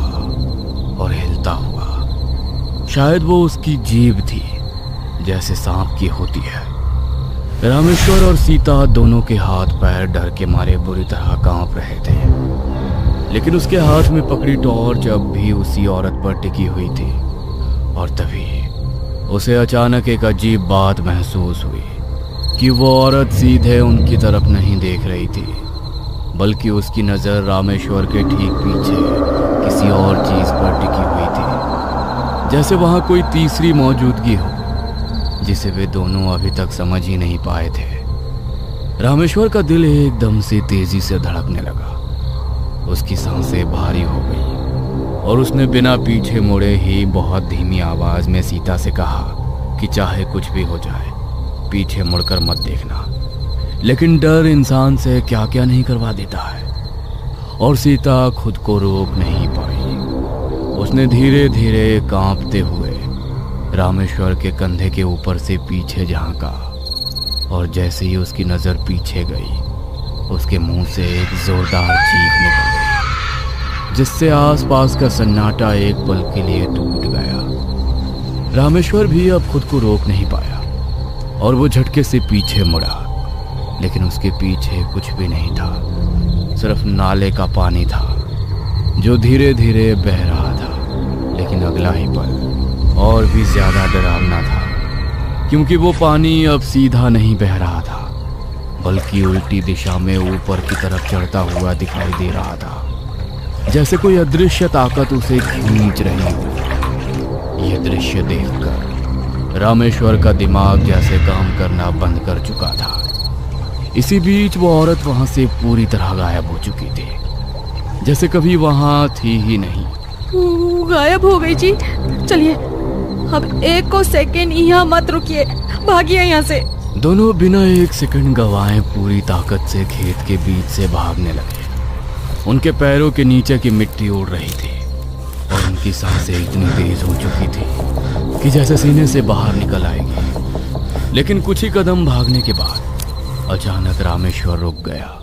और हिलता हुआ। शायद वो उसकी जीभ थी, जैसे सांप की होती है। रामेश्वर और सीता दोनों के हाथ पैर डर के मारे बुरी तरह कांप रहे थे, लेकिन उसके हाथ में पकड़ी टॉर्च अब भी उसी औरत पर टिकी हुई थी। और तभी उसे अचानक एक अजीब बात महसूस हुई कि वो औरत सीधे उनकी तरफ नहीं देख रही थी, बल्कि उसकी नज़र रामेश्वर के ठीक पीछे किसी और चीज़ पर टिकी हुई थी, जैसे वहाँ कोई तीसरी मौजूदगी हो, जिसे वे दोनों अभी तक समझ ही नहीं पाए थे। रामेश्वर का दिल एकदम से तेजी से धड़कने लगा, उसकी सांसें भारी हो गई, और उसने बिना पीछे मुड़े ही बहुत धीमी आवाज में सीता से कहा कि चाहे कुछ भी हो जाए, पीछे मुड़कर मत देखना। लेकिन डर इंसान से क्या क्या नहीं करवा देता है, और सीता खुद को रोक नहीं पाई। उसने धीरे धीरे कांपते हुए रामेश्वर के कंधे के ऊपर से पीछे झांका, और जैसे ही उसकी नज़र पीछे गई, उसके मुंह से एक जोरदार चीख निकल गई, जिससे आसपास का सन्नाटा एक पल के लिए टूट गया। रामेश्वर भी अब खुद को रोक नहीं पाया, और वो झटके से पीछे मुड़ा, लेकिन उसके पीछे कुछ भी नहीं था, सिर्फ नाले का पानी था जो धीरे धीरे बह रहा था। लेकिन अगला ही पल और भी ज्यादा डरावना था, क्योंकि वो पानी अब सीधा नहीं बह रहा था, बल्कि उल्टी दिशा में ऊपर की तरफ चढ़ता हुआ दिखाई दे रहा था, जैसे कोई अदृश्य ताकत उसे खींच रही हो। यह दृश्य देखकर रामेश्वर का दिमाग जैसे काम करना बंद कर चुका था। इसी बीच वो औरत वहां से पूरी तरह गायब हो चुकी थी, जैसे कभी वहां थी ही नहीं। गायब हो गई जी। चलिए अब एक को सेकेंड यहाँ मत रुकिए, भागिए यहाँ से। दोनों बिना एक सेकंड गवाए पूरी ताकत से खेत के बीच से भागने लगे। उनके पैरों के नीचे की मिट्टी उड़ रही थी, और उनकी सांसें इतनी तेज हो चुकी थी कि जैसे सीने से बाहर निकल आएगी। लेकिन कुछ ही कदम भागने के बाद अचानक रामेश्वर रुक गया,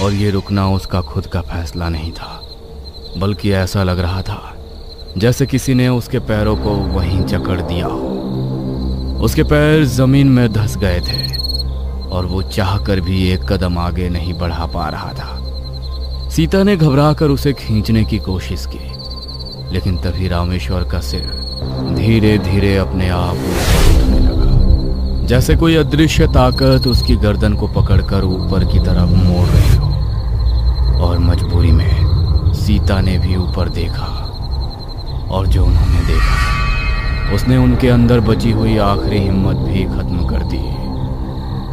और ये रुकना उसका खुद का फैसला नहीं था, बल्कि ऐसा लग रहा था जैसे किसी ने उसके पैरों को वहीं जकड़ दिया हो। उसके पैर जमीन में धंस गए थे और वो चाहकर भी एक कदम आगे नहीं बढ़ा पा रहा था। सीता ने घबराकर उसे खींचने की कोशिश की, लेकिन तभी रामेश्वर का सिर धीरे धीरे अपने आप ऊपर उठने लगा, जैसे कोई अदृश्य ताकत उसकी गर्दन को पकड़कर ऊपर की तरफ मोड़ रही हो। और मजबूरी में सीता ने भी ऊपर देखा, और जो उन्होंने देखा उसने उनके अंदर बची हुई आखिरी हिम्मत भी खत्म कर दी,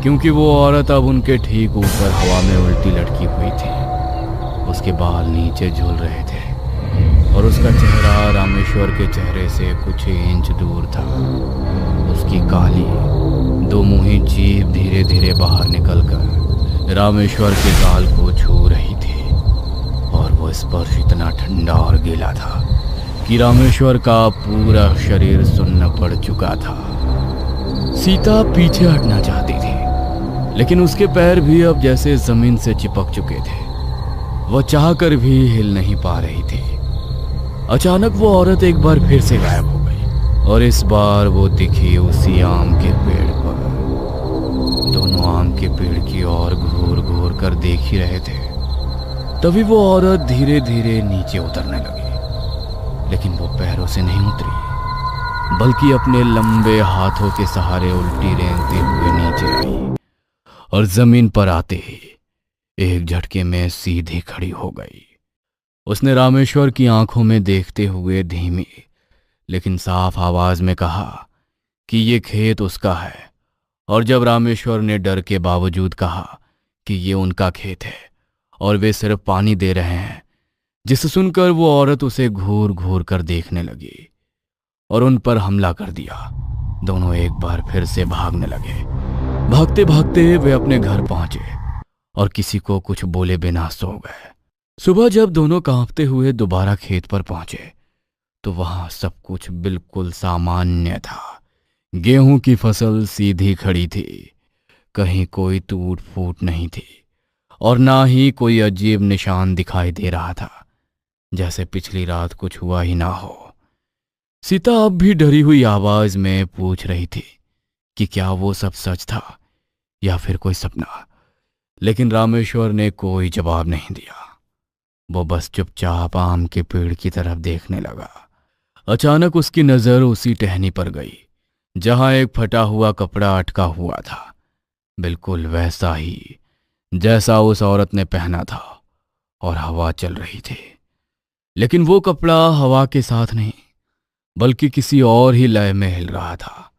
क्योंकि वो औरत अब उनके ठीक ऊपर हवा में उल्टी लटकी हुई थी। उसके बाल नीचे झूल रहे थे और उसका चेहरा रामेश्वर के चेहरे से कुछ इंच दूर था। उसकी काली दो मुही जीभ धीरे धीरे बाहर निकलकर रामेश्वर के गाल को छू रही थी, और वो स्पर्श इतना ठंडा और गीला था कि रामेश्वर का पूरा शरीर सुन्न पड़ चुका था। सीता पीछे हटना चाहती थी, लेकिन उसके पैर भी अब जैसे जमीन से चिपक चुके थे। वह चाहकर भी हिल नहीं पा रही थी। अचानक वो औरत एक बार फिर से गायब हो गई, और इस बार वो दिखी उसी आम के पेड़ पर। दोनों आम के पेड़ की ओर घूर घूर कर देख ही रहे थे। तभी वो औरत धीरे धीरे नीचे उतरने लगी, लेकिन वो पैरों से नहीं उतरी, बल्कि अपने लंबे हाथों के सहारे उल्टी रेंगते हुए नीचे आई, और जमीन पर आते ही एक झटके में सीधी खड़ी हो गई। उसने रामेश्वर की आंखों में देखते हुए धीमी लेकिन साफ आवाज में कहा कि ये खेत उसका है। और जब रामेश्वर ने डर के बावजूद कहा कि ये उनका खेत है और वे सिर्फ पानी दे रहे हैं, जिसे सुनकर वो औरत उसे घूर घूर कर देखने लगी और उन पर हमला कर दिया। दोनों एक बार फिर से भागने लगे। भागते भागते वे अपने घर पहुंचे और किसी को कुछ बोले बिना सो गए। सुबह जब दोनों कांपते हुए दोबारा खेत पर पहुंचे तो वहां सब कुछ बिल्कुल सामान्य था। गेहूं की फसल सीधी खड़ी थी, कहीं कोई टूट फूट नहीं थी, और ना ही कोई अजीब निशान दिखाई दे रहा था, जैसे पिछली रात कुछ हुआ ही ना हो। सीता अब भी डरी हुई आवाज में पूछ रही थी कि क्या वो सब सच था या फिर कोई सपना, लेकिन रामेश्वर ने कोई जवाब नहीं दिया। वो बस चुपचाप आम के पेड़ की तरफ देखने लगा। अचानक उसकी नजर उसी टहनी पर गई जहां एक फटा हुआ कपड़ा अटका हुआ था, बिल्कुल वैसा ही जैसा उस औरत ने पहना था, और हवा चल रही थी। लेकिन वो कपड़ा हवा के साथ नहीं बल्कि किसी और ही लय में हिल रहा था।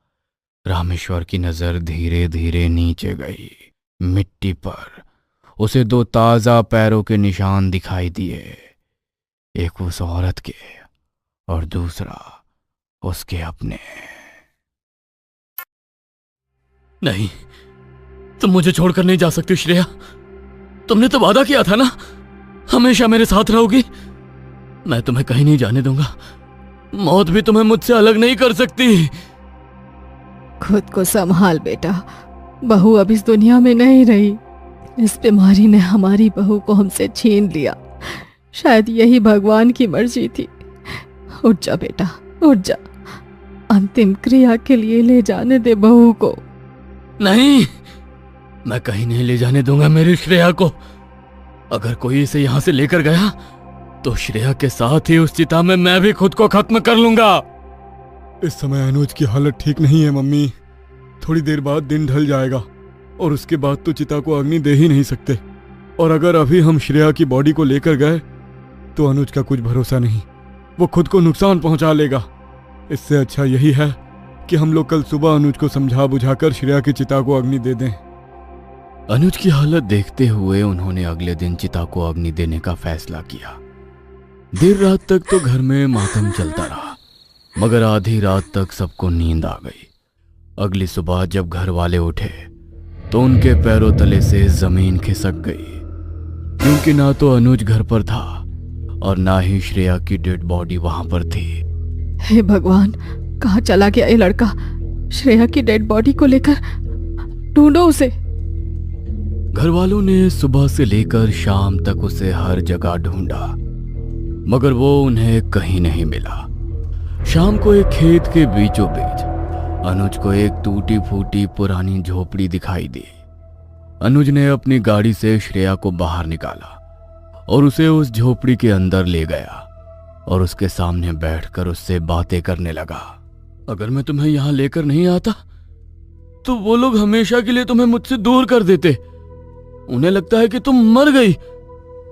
रामेश्वर की नजर धीरे धीरे नीचे गई। मिट्टी पर उसे दो ताजा पैरों के निशान दिखाई दिए, एक उस औरत के और दूसरा उसके अपने। नहीं, तुम मुझे छोड़कर नहीं जा सकती श्रेया। तुमने तो वादा किया था ना, हमेशा मेरे साथ रहोगी। मैं तुम्हें कहीं नहीं जाने दूंगा। मौत भी तुम्हें मुझसे अलग नहीं कर सकती। खुद को संभाल बेटा, बहू अब इस दुनिया में नहीं रही। इस बीमारी ने हमारी बहू को हमसे छीन लिया। शायद यही भगवान की मर्जी थी। उठ जा बेटा, उठ जा। अंतिम क्रिया के लिए ले जाने दे बहू को। नहीं, मैं कहीं नहीं ले जाने दूंगा मेरी श्रेया को। अगर कोई इसे यहां से लेकर गया तो श्रेया के साथ ही उस चिता में मैं भी खुद को खत्म कर लूंगा। इस समय अनुज की हालत ठीक नहीं है मम्मी। थोड़ी देर बाद दिन ढल जाएगा और उसके बाद तो चिता को अग्नि दे ही नहीं सकते। और अगर अभी हम श्रेया की बॉडी को लेकर गए तो अनुज का कुछ भरोसा नहीं, वो खुद को नुकसान पहुंचा लेगा। इससे अच्छा यही है कि हम लोग कल सुबह अनुज को समझा बुझाकर श्रेया की चिता को अग्नि दे दें। अनुज की हालत देखते हुए उन्होंने अगले दिन चिता को अग्नि देने का फैसला किया। देर रात तक तो घर में मातम चलता रहा, मगर आधी रात तक सबको नींद आ गई। अगली सुबह जब घर वाले उठे तो उनके पैरों तले से जमीन खिसक गई, क्योंकि ना तो अनुज घर पर था और ना ही श्रेया की डेड बॉडी वहां पर थी। हे भगवान, कहाँ चला गया ये लड़का? श्रेया की डेड बॉडी को लेकर ढूंढो उसे। घर वालों ने सुबह से लेकर शाम तक उसे हर जगह ढूंढा, मगर वो उन्हें कहीं नहीं मिला। शाम को एक खेत के बीचों बीच अनुज को एक टूटी फूटी पुरानी झोपड़ी दिखाई दी। अनुज ने अपनी गाड़ी से श्रेया को बाहर निकाला और उसे उस झोपड़ी के अंदर ले गया और उसके सामने बैठकर उससे बातें करने लगा। अगर मैं तुम्हें यहां लेकर नहीं आता तो वो लोग हमेशा के लिए तुम्हें मुझसे दूर कर देते। उन्हें लगता है कि तुम मर गई,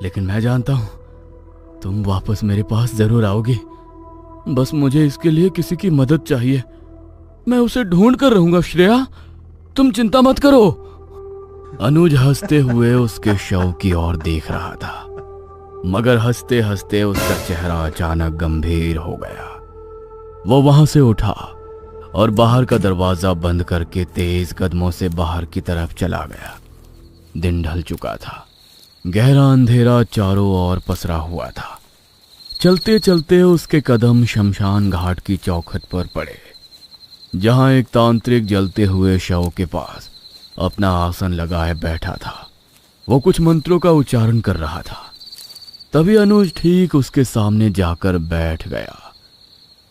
लेकिन मैं जानता हूं तुम वापस मेरे पास जरूर आओगी। बस मुझे इसके लिए किसी की मदद चाहिए। मैं उसे ढूंढ कर रहूंगा श्रेया, तुम चिंता मत करो। अनुज हंसते हुए उसके शव की ओर देख रहा था, मगर हंसते हंसते उसका चेहरा अचानक गंभीर हो गया। वो वहां से उठा और बाहर का दरवाजा बंद करके तेज कदमों से बाहर की तरफ चला गया। दिन ढल चुका था, गहरा अंधेरा चारों ओर पसरा हुआ था। चलते चलते उसके कदम शमशान घाट की चौखट पर पड़े, जहां एक तांत्रिक जलते हुए शव के पास अपना आसन लगाए बैठा था। वो कुछ मंत्रों का उच्चारण कर रहा था। तभी अनुज ठीक उसके सामने जाकर बैठ गया।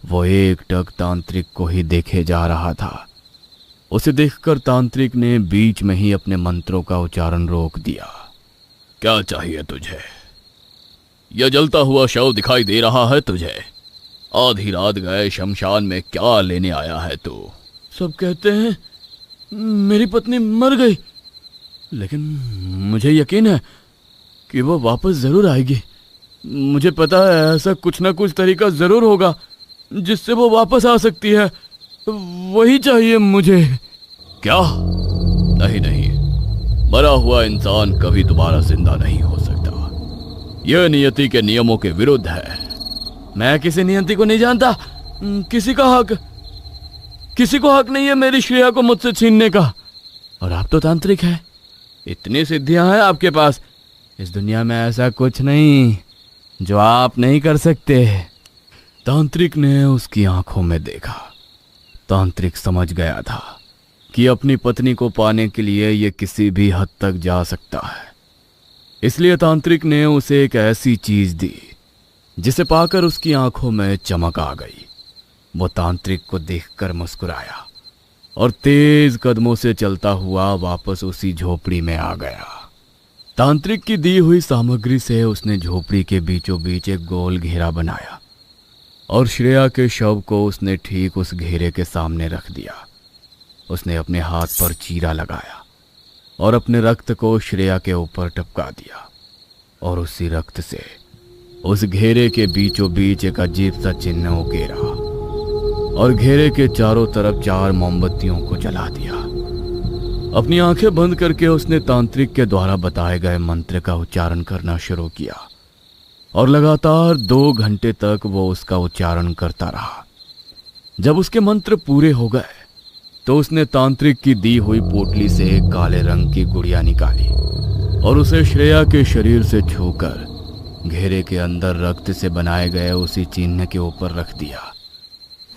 वो एकटक तांत्रिक को ही देखे जा रहा था। उसे देखकर तांत्रिक ने बीच में ही अपने मंत्रों का उच्चारण रोक दिया। क्या चाहिए तुझे? यह जलता हुआ शव दिखाई दे रहा है तुझे? आधी रात गए शमशान में क्या लेने आया है तू? सब कहते हैं मेरी पत्नी मर गई, लेकिन मुझे यकीन है कि वो वापस जरूर आएगी। मुझे पता है ऐसा कुछ ना कुछ तरीका जरूर होगा जिससे वो वापस आ सकती है। वही चाहिए मुझे। क्या? नहीं नहीं, मरा हुआ इंसान कभी दोबारा जिंदा नहीं हो सकता। यह नियति के नियमों के विरुद्ध है। मैं किसी नियति को नहीं जानता। किसी को हक नहीं है मेरी श्रेया को मुझसे छीनने का। और आप तो तांत्रिक हैं, इतनी सिद्धियां हैं आपके पास। इस दुनिया में ऐसा कुछ नहीं जो आप नहीं कर सकते। तांत्रिक ने उसकी आंखों में देखा। तांत्रिक समझ गया था कि अपनी पत्नी को पाने के लिए यह किसी भी हद तक जा सकता है। इसलिए तांत्रिक ने उसे एक ऐसी चीज दी जिसे पाकर उसकी आंखों में चमक आ गई। वो तांत्रिक को देखकर मुस्कुराया और तेज कदमों से चलता हुआ वापस उसी झोपड़ी में आ गया। तांत्रिक की दी हुई सामग्री से उसने झोपड़ी के बीचों बीच एक गोल घेरा बनाया और श्रेया के शव को उसने ठीक उस घेरे के सामने रख दिया। उसने अपने हाथ पर चीरा लगाया और अपने रक्त को श्रेया के ऊपर टपका दिया और उसी रक्त से उस घेरे के बीचों बीच एक अजीब सा चिन्ह उकेरा और घेरे के चारों तरफ 4 मोमबत्तियों को जला दिया। अपनी आंखें बंद करके उसने तांत्रिक के द्वारा बताए गए मंत्र का उच्चारण करना शुरू किया और लगातार 2 घंटे तक वो उसका उच्चारण करता रहा। जब उसके मंत्र पूरे हो गए तो उसने तांत्रिक की दी हुई पोटली से एक काले रंग की गुड़िया निकाली और उसे श्रेया के शरीर से छूकर घेरे के अंदर रक्त से बनाए गए उसी चिन्ह के ऊपर रख दिया।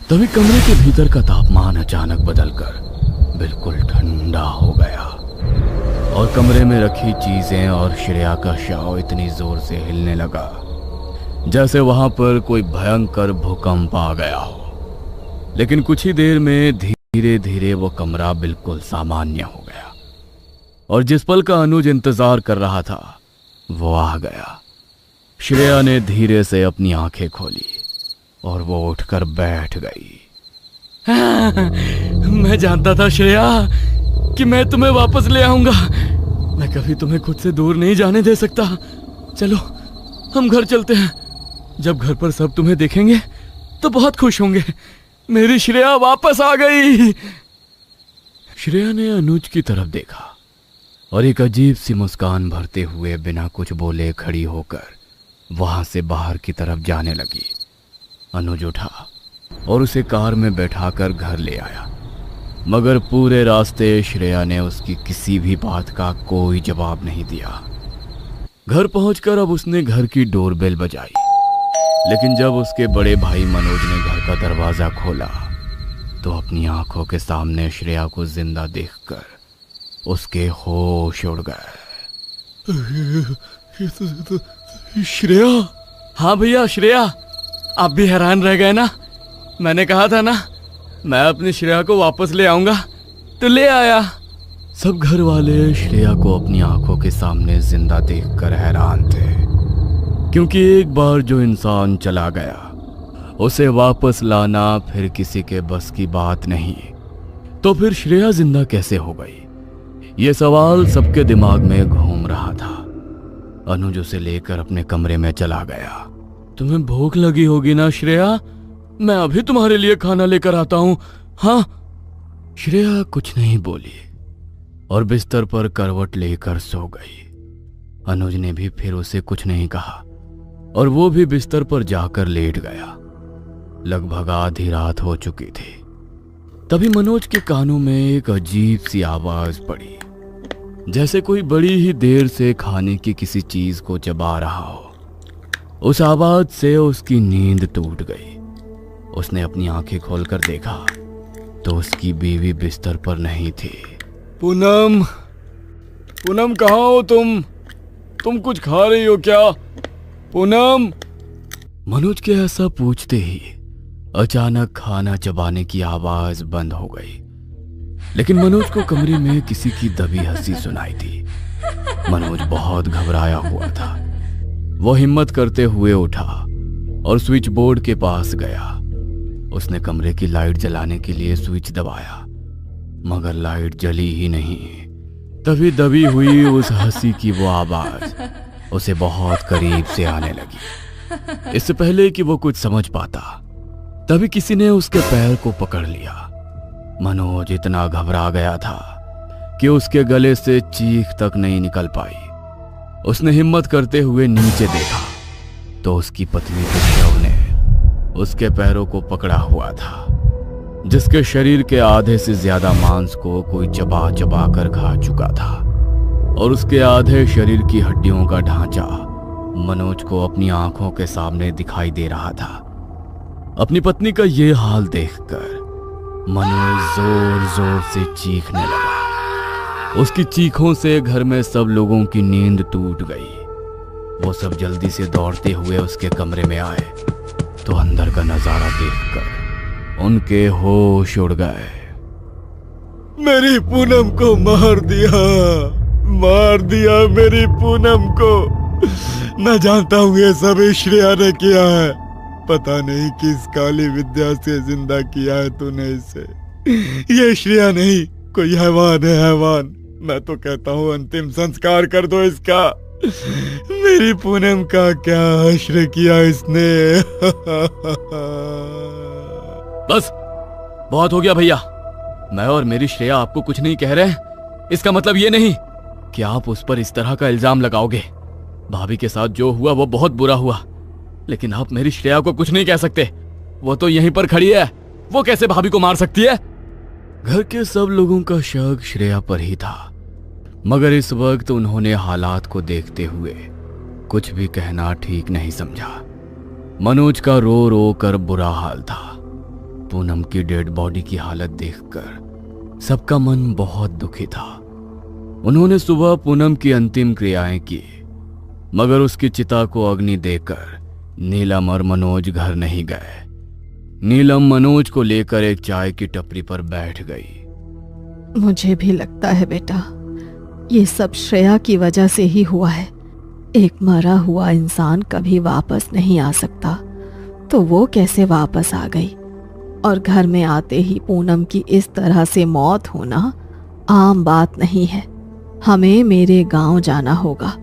तभी कमरे के भीतर का तापमान अचानक बदलकर बिल्कुल ठंडा हो गया और कमरे में रखी चीजें और श्रेया का शव इतनी जोर से हिलने लगा जैसे वहां पर कोई भयंकर भूकंप आ गया हो। लेकिन कुछ ही देर में धीरे धीरे वो कमरा बिल्कुल सामान्य हो गया और जिस पल का अनुज इंतजार कर रहा था वो आ गया। श्रेया ने धीरे से अपनी आंखें खोली और वो उठकर बैठ गई। मैं जानता था श्रेया कि मैं तुम्हें वापस ले आऊंगा। मैं कभी तुम्हें खुद से दूर नहीं जाने दे सकता। चलो हम घर चलते हैं। जब घर पर सब तुम्हें देखेंगे तो बहुत खुश होंगे। मेरी श्रेया वापस आ गई। श्रेया ने अनुज की तरफ देखा और एक अजीब सी मुस्कान भरते हुए बिना कुछ बोले खड़ी होकर वहां से बाहर की तरफ जाने लगी। अनुज उठा और उसे कार में बैठाकर घर ले आया, मगर पूरे रास्ते श्रेया ने उसकी किसी भी बात का कोई जवाब नहीं दिया। घर पहुंचकर अब उसने घर की डोरबेल बजाई, लेकिन जब उसके बड़े भाई मनोज ने घर का दरवाजा खोला तो अपनी आंखों के सामने श्रेया को जिंदा देखकर उसके होश उड़ गए। श्रेया? हाँ भैया श्रेया, आप भी हैरान रह गए ना? मैंने कहा था ना मैं अपनी श्रेया को वापस ले आऊंगा। तो ले आया। सब घर वाले श्रेया को अपनी आंखों के सामने जिंदा देखकर हैरान थे, क्योंकि एक बार जो इंसान चला गया उसे वापस लाना फिर किसी के बस की बात नहीं। तो फिर श्रेया जिंदा कैसे हो गई? ये सवाल सबके दिमाग में घूम रहा था। अनुज उसे लेकर अपने कमरे में चला गया। तुम्हें भूख लगी होगी ना श्रेया, मैं अभी तुम्हारे लिए खाना लेकर आता हूं। हाँ। श्रेया कुछ नहीं बोली और बिस्तर पर करवट लेकर सो गई। अनुज ने भी फिर उसे कुछ नहीं कहा और वो भी बिस्तर पर जाकर लेट गया। लगभग आधी रात हो चुकी थी। तभी मनोज के कानों में एक अजीब सी आवाज पड़ी, जैसे कोई बड़ी ही देर से खाने की किसी चीज को चबा रहा हो। उस आवाज से उसकी नींद टूट गई। उसने अपनी आंखें खोलकर देखा तो उसकी बीवी बिस्तर पर नहीं थी। पूनम, पूनम कहाँ हो तुम? तुम कुछ खा रही हो क्या? पूनम। मनोज के ऐसा पूछते ही अचानक खाना चबाने की आवाज बंद हो गई, लेकिन मनोज को कमरे में किसी की दबी हंसी सुनाई थी। मनोज बहुत घबराया हुआ था। वो हिम्मत करते हुए उठा और स्विच बोर्ड के पास गया। उसने कमरे की लाइट जलाने के लिए स्विच दबाया, मगर लाइट जली ही नहीं। तभी दबी हुई उस हंसी की वो आवाज उसे बहुत करीब से आने लगी। इससे पहले कि वो कुछ समझ पाता, तभी किसी ने उसके पैर को पकड़ लिया। मनोज इतना घबरा गया था कि उसके गले से चीख तक नहीं निकल पाई। उसने हिम्मत करते हुए नीचे देखा तो उसकी पत्नी के शव ने उसके पैरों को पकड़ा हुआ था, जिसके शरीर के आधे से ज्यादा मांस को कोई चबा चबा कर खा चुका था और उसके आधे शरीर की हड्डियों का ढांचा मनोज को अपनी आंखों के सामने दिखाई दे रहा था। अपनी पत्नी का ये हाल देखकर मनोज जोर जोर से चीखने लगा। उसकी चीखों से घर में सब लोगों की नींद टूट गई। वो सब जल्दी से दौड़ते हुए उसके कमरे में आए तो अंदर का नजारा देखकर उनके होश उड़ गए। मेरी पूनम को मार दिया, मार दिया मेरी पूनम को। मैं जानता हूँ ये सब श्रेया ने किया है। पता नहीं किस काली विद्या से जिंदा किया है तूने इसे। ये श्रेया नहीं, कोई हैवान है, हैवान। मैं तो कहता हूँ अंतिम संस्कार कर दो इसका। मेरी पूनम का क्या हश्र किया इसने। बस बहुत हो गया भैया। मैं और मेरी श्रेया आपको कुछ नहीं कह रहे हैं। इसका मतलब ये नहीं कि आप उस पर इस तरह का इल्जाम लगाओगे। भाभी के साथ जो हुआ वो बहुत बुरा हुआ, लेकिन आप मेरी श्रेया को कुछ नहीं कह सकते। वो तो यहीं पर खड़ी है, वो कैसे भाभी को मार सकती है? घर के सब लोगों का शक श्रेया पर ही था, मगर इस वक्त उन्होंने हालात को देखते हुए कुछ भी कहना ठीक नहीं समझा। मनोज का रो रो कर बुरा हाल था। पूनम की डेड बॉडी की हालत देखकर सबका मन बहुत दुखी था। उन्होंने सुबह पूनम की अंतिम क्रियाएं की, मगर उसकी चिता को अग्नि देकर नीलम और मनोज घर नहीं गए। नीलम मनोज को लेकर एक चाय की टपरी पर बैठ गई। मुझे भी लगता है बेटा, ये सब श्रेया की वजह से ही हुआ है। एक मरा हुआ इंसान कभी वापस नहीं आ सकता, तो वो कैसे वापस आ गई? और घर में आते ही पूनम की इस तरह से मौत होना आम बात नहीं है। हमें मेरे गांव जाना होगा।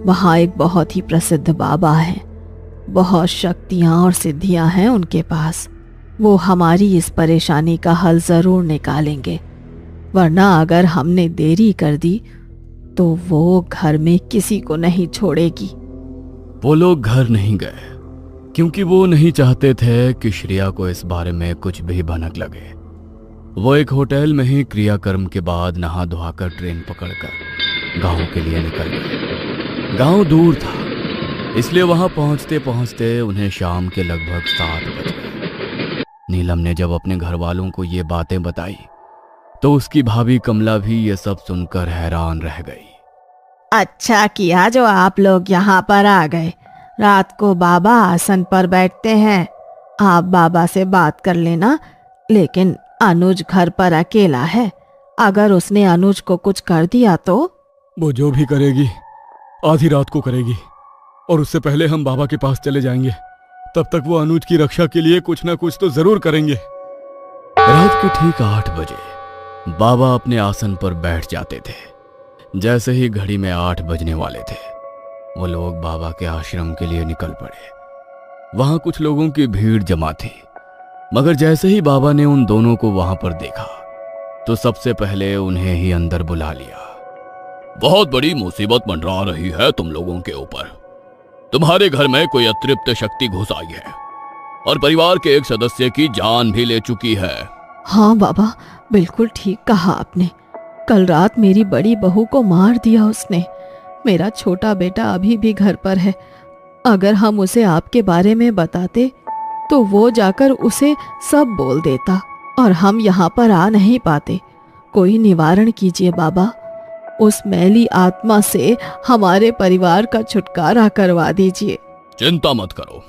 वहाँ एक बहुत ही प्रसिद्ध बाबा है, बहुत शक्तियाँ और सिद्धियाँ हैं उनके पास। वो हमारी इस परेशानी का हल ज़रूर निकालेंगे, वरना अगर हमने देरी कर दी तो वो घर में किसी को नहीं छोड़ेगी। वो लोग घर नहीं गए क्योंकि वो नहीं चाहते थे कि श्रेया को इस बारे में कुछ भी भनक लगे। वो एक होटल में ही क्रियाकर्म के बाद नहा धोकर ट्रेन पकड़कर गांव के लिए निकल गए। गांव दूर था, इसलिए वहां पहुंचते पहुंचते उन्हें शाम के लगभग 7 बज गए। नीलम ने जब अपने घर वालों को ये बातें बताई तो उसकी भाभी कमला भी ये सब सुनकर हैरान रह गई। अच्छा किया जो आप लोग यहाँ पर आ गए। रात को बाबा आसन पर बैठते हैं, आप बाबा से बात कर लेना, लेकिन अनुज घर पर अकेला है, अगर उसने अनुज को कुछ कर दिया तो? वो जो भी करेगी आधी रात को करेगी, और उससे पहले हम बाबा के पास चले जाएंगे। तब तक वो अनुज की रक्षा के लिए कुछ ना कुछ तो जरूर करेंगे। रात के ठीक 8 बजे बाबा अपने आसन पर बैठ जाते थे। जैसे ही घड़ी में 8 बजने वाले थे, वो लोग बाबा के आश्रम के लिए निकल पड़े। वहां कुछ लोगों की भीड़ जमा थी, मगर जैसे ही बाबा ने उन दोनों को वहां पर देखा तो सबसे पहले उन्हें ही अंदर बुला लिया। बहुत बड़ी मुसीबत मंडरा रही है तुम लोगों के ऊपर। तुम्हारे घर में कोई अतृप्त शक्ति घुस आई है और परिवार के एक सदस्य की जान भी ले चुकी है। हाँ बाबा, बिल्कुल ठीक कहा आपने। कल रात मेरी बड़ी बहू को मार दिया उसने। मेरा छोटा बेटा अभी भी घर पर है। अगर हम उसे आपके बारे में बताते तो वो जाकर उसे सब बोल देता और हम यहाँ पर आ नहीं पाते। कोई निवारण कीजिए बाबा, उस मैली आत्मा से हमारे परिवार का छुटकारा करवा दीजिए। चिंता मत करो,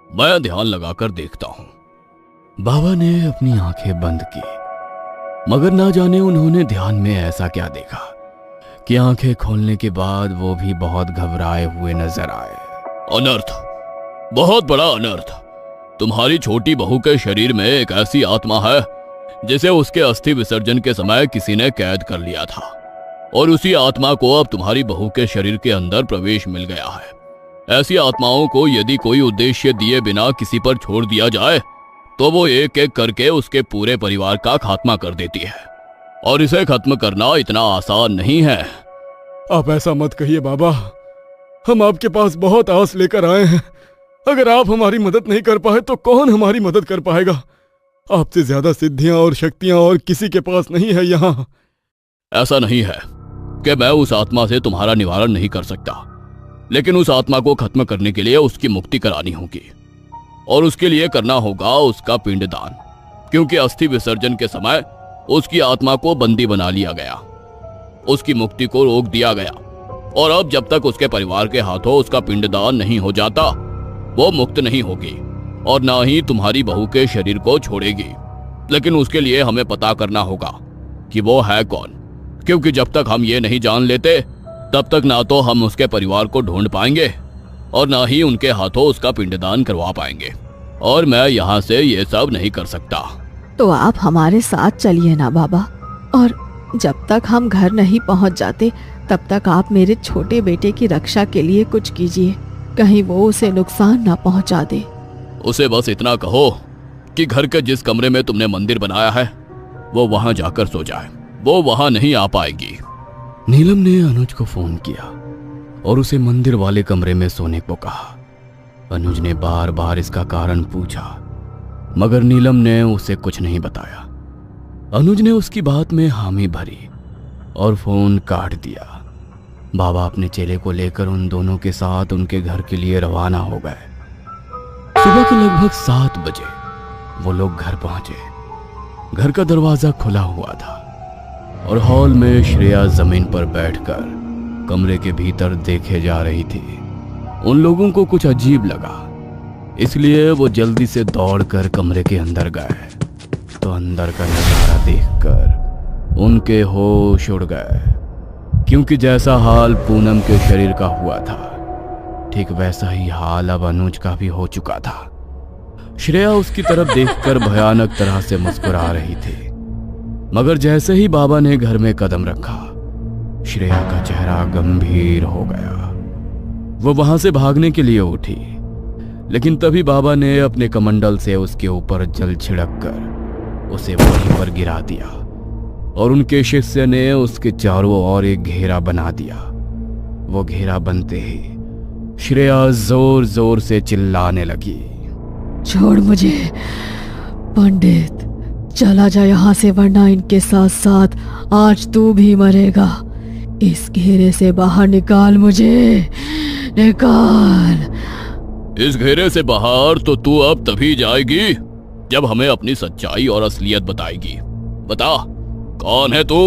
मैं ध्यान लगाकर देखता हूँ। बाबा ने अपनी आंखें बंद की, मगर ना जाने उन्होंने ध्यान में ऐसा क्या देखा कि आंखें खोलने के बाद वो भी बहुत घबराए हुए नजर आए। अनर्थ, बहुत बड़ा अनर्थ। तुम्हारी छोटी बहू के शरीर में एक ऐसी आत्मा है जिसे उसके अस्थि विसर्जन के समय किसी ने कैद कर लिया था, और उसी आत्मा को अब तुम्हारी बहू के शरीर के अंदर प्रवेश मिल गया है। ऐसी आत्माओं को यदि कोई उद्देश्य दिए बिना किसी पर छोड़ दिया जाए तो वो एक एक करके उसके पूरे परिवार का खात्मा कर देती है, और इसे खत्म करना इतना आसान नहीं है। आप ऐसा मत कहिए बाबा, हम आपके पास बहुत आस लेकर आए हैं। अगर आप हमारी मदद नहीं कर पाए तो कौन हमारी मदद कर पाएगा? आपसे ज्यादा सिद्धियां और शक्तियां और किसी के पास नहीं है यहाँ। ऐसा नहीं है कि मैं उस आत्मा से तुम्हारा निवारण नहीं कर सकता, लेकिन उस आत्मा को खत्म करने के लिए उसकी मुक्ति करानी होगी, और उसके लिए करना होगा उसका पिंडदान, क्योंकि अस्थि विसर्जन के समय उसकी आत्मा को बंदी बना लिया गया, उसकी मुक्ति को रोक दिया गया, और अब जब तक उसके परिवार के हाथों उसका पिंडदान नहीं हो जाता वो मुक्त नहीं होगी और ना ही तुम्हारी बहू के शरीर को छोड़ेगी। लेकिन उसके लिए हमें पता करना होगा कि वो है कौन, क्योंकि जब तक हम ये नहीं जान लेते तब तक ना तो हम उसके परिवार को ढूंढ पाएंगे और ना ही उनके हाथों उसका पिंडदान करवा पाएंगे, और मैं यहाँ से ये सब नहीं कर सकता। तो आप हमारे साथ चलिए ना बाबा, और जब तक हम घर नहीं पहुँच जाते तब तक आप मेरे छोटे बेटे की रक्षा के लिए कुछ कीजिए, कहीं वो उसे नुकसान ना पहुँचा दे। उसे बस इतना कहो कि घर के जिस कमरे में तुमने मंदिर बनाया है वो वहां जाकर सो जाए, वो वहां नहीं आ पाएगी। नीलम ने अनुज को फोन किया और उसे मंदिर वाले कमरे में सोने को कहा। अनुज ने बार बार इसका कारण पूछा, मगर नीलम ने उसे कुछ नहीं बताया। अनुज ने उसकी बात में हामी भरी और फोन काट दिया। बाबा अपने चेले को लेकर उन दोनों के साथ उनके घर के लिए रवाना हो गए। सुबह के लगभग 7 बजे वो लोग घर पहुंचे। घर का दरवाजा खुला हुआ था और हॉल में श्रेया जमीन पर बैठकर कमरे के भीतर देखे जा रही थी। उन लोगों को कुछ अजीब लगा, इसलिए वो जल्दी से दौड़कर कमरे के अंदर गए तो अंदर का नजारा देखकर उनके होश उड़ गए, क्योंकि जैसा हाल पूनम के शरीर का हुआ था ठीक वैसा ही हाल अब अनुज का भी हो चुका था। श्रेया उसकी तरफ देखकर भयानक तरह से मुस्कुरा रही थी, मगर जैसे ही बाबा ने घर में कदम रखा श्रेया का चेहरा गंभीर हो गया। वो वहां से भागने के लिए उठी, लेकिन तभी बाबा ने अपने कमंडल से उसके ऊपर जल छिड़क कर उसे वहीं पर गिरा दिया और उनके शिष्य ने उसके चारों ओर एक घेरा बना दिया। वो घेरा बनते ही श्रेया जोर जोर से चिल्लाने लगी, छोड़ मुझे पंडित, चला जा यहाँ से, वरना इनके साथ साथ आज तू भी मरेगा। इस घेरे से बाहर निकाल मुझे, निकाल। इस घेरे से बाहर तो तू अब तभी जाएगी जब हमें अपनी सच्चाई और असलियत बताएगी। बता, कौन है तू?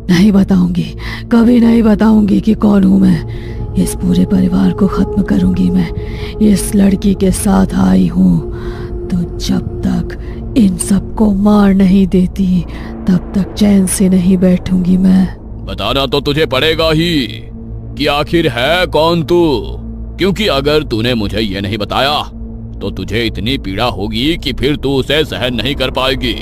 नहीं बताऊंगी, कभी नहीं बताऊंगी कि कौन हूँ मैं। इस पूरे परिवार को खत्म करूंगी मैं। इस लड़की के साथ आई हूँ तो जब तक इन सबको मार नहीं देती तब तक चैन से नहीं बैठूंगी मैं। बताना तो तुझे पड़ेगा ही कि आखिर है कौन तू, क्योंकि अगर तूने मुझे ये नहीं बताया तो तुझे इतनी पीड़ा होगी कि फिर तू उसे सहन नहीं कर पाएगी।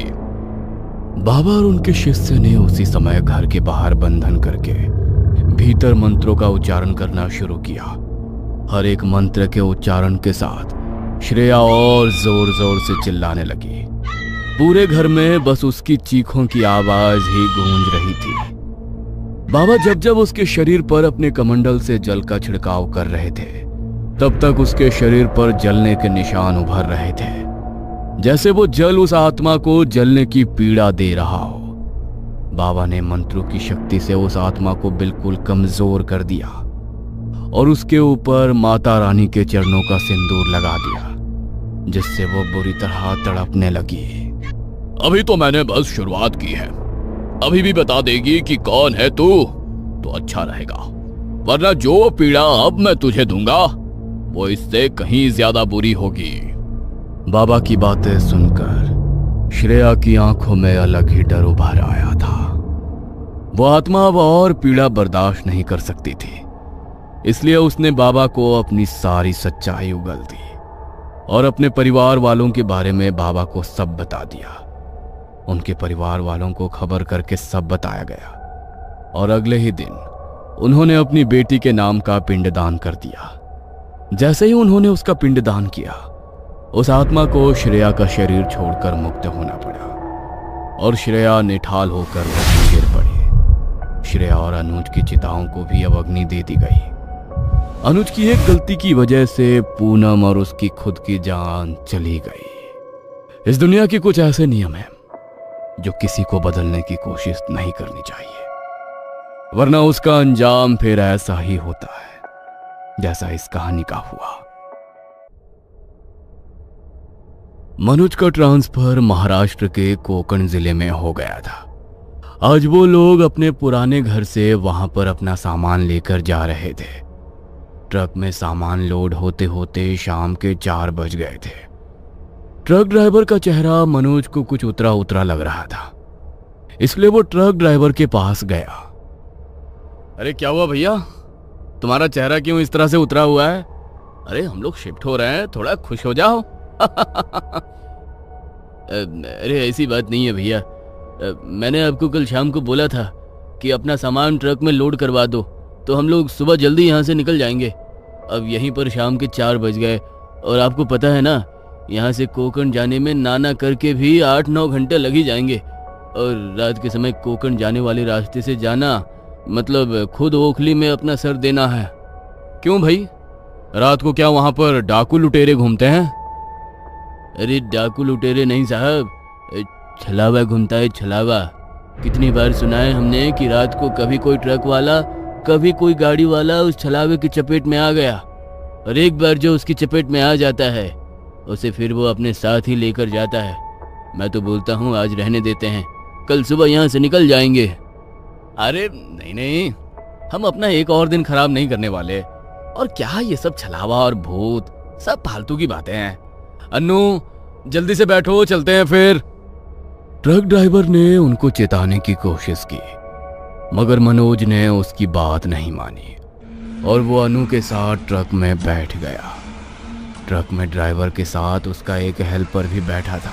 बाबा और उनके शिष्य ने उसी समय घर के बाहर बंधन करके भीतर मंत्रों का उच्चारण करना शुरू किया। हर एक मंत्र के उच्चारण के साथ श्रेया और जोर जोर से चिल्लाने लगी। पूरे घर में बस उसकी चीखों की आवाज ही गूंज रही थी। बाबा जब जब उसके शरीर पर अपने कमंडल से जल का छिड़काव कर रहे थे तब तक उसके शरीर पर जलने के निशान उभर रहे थे, जैसे वो जल उस आत्मा को जलने की पीड़ा दे रहा हो। बाबा ने मंत्रों की शक्ति से उस आत्मा को बिल्कुल कमजोर कर दिया और उसके ऊपर माता रानी के चरणों का सिंदूर लगा दिया, जिससे वो बुरी तरह तड़पने लगी। अभी तो मैंने बस शुरुआत की है, अभी भी बता देगी कि कौन है तू तो अच्छा रहेगा, वरना जो पीड़ा अब मैं तुझे दूंगा वो इससे कहीं ज्यादा बुरी होगी। बाबा की बातें सुनकर श्रेया की आंखों में अलग ही डर उभर आया था। वो आत्मा अब और पीड़ा बर्दाश्त नहीं कर सकती थी, इसलिए उसने बाबा को अपनी सारी सच्चाई उगल दी और अपने परिवार वालों के बारे में बाबा को सब बता दिया। उनके परिवार वालों को खबर करके सब बताया गया और अगले ही दिन उन्होंने अपनी बेटी के नाम का पिंडदान कर दिया। जैसे ही उन्होंने उसका पिंडदान किया, उस आत्मा को श्रेया का शरीर छोड़कर मुक्त होना पड़ा और श्रेया निठाल होकर वहीं गिर पड़ी। श्रेया और अनुज की चिताओं को भी अब अग्नि दे दी गई। अनुज की एक गलती की वजह से पूनम और उसकी खुद की जान चली गई। इस दुनिया की कुछ ऐसे नियम हैं जो किसी को बदलने की कोशिश नहीं करनी चाहिए, वरना उसका अंजाम फिर ऐसा ही होता है जैसा इस कहानी का हुआ। मनोज का ट्रांसफर महाराष्ट्र के कोकण जिले में हो गया था। आज वो लोग अपने पुराने घर से वहां पर अपना सामान लेकर जा रहे थे। ट्रक में सामान लोड होते होते शाम के 4 बज गए थे। ट्रक ड्राइवर का चेहरा मनोज को कुछ उतरा उतरा लग रहा था, इसलिए वो ट्रक ड्राइवर के पास गया। अरे क्या हुआ भैया, तुम्हारा चेहरा क्यों इस तरह से उतरा हुआ है? अरे हम लोग शिफ्ट हो रहे हैं, थोड़ा खुश हो जाओ। अरे ऐसी बात नहीं है भैया, मैंने आपको कल शाम को बोला था कि अपना सामान ट्रक में लोड करवा दो तो हम लोग सुबह जल्दी यहाँ से निकल जाएंगे। अब यहीं पर शाम के 4 बज गए और आपको पता है ना, यहाँ से कोकण जाने में नाना करके भी 8-9 घंटे लग ही जाएंगे, और रात के समय कोकण जाने वाले रास्ते से जाना मतलब खुद ओखली में अपना सर देना है। क्यों भाई, रात को क्या वहाँ पर डाकू लुटेरे घूमते हैं? अरे डाकू लुटेरे नहीं साहब, छलावा घूमता है, छलावा। कितनी बार सुना है हमने कि रात को कभी कोई ट्रक वाला कभी कोई गाड़ी वाला उस छलावे की चपेट में आ गया, और एक बार जो उसकी चपेट में आ जाता है उसे फिर वो अपने साथ ही लेकर जाता है। मैं तो बोलता हूँ आज रहने देते हैं, कल सुबह यहाँ से निकल जाएंगे। अरे नहीं नहीं, हम अपना एक और दिन खराब नहीं करने वाले, और क्या ये सब छलावा और भूत सब फालतू की बातें हैं। अन्नू जल्दी से बैठो, चलते हैं फिर। ट्रक ड्राइवर ने उनको चेताने की कोशिश की, मगर मनोज ने उसकी बात नहीं मानी और वो अनु के साथ ट्रक में बैठ गया। ट्रक में ड्राइवर के साथ उसका एक हेल्पर भी बैठा था।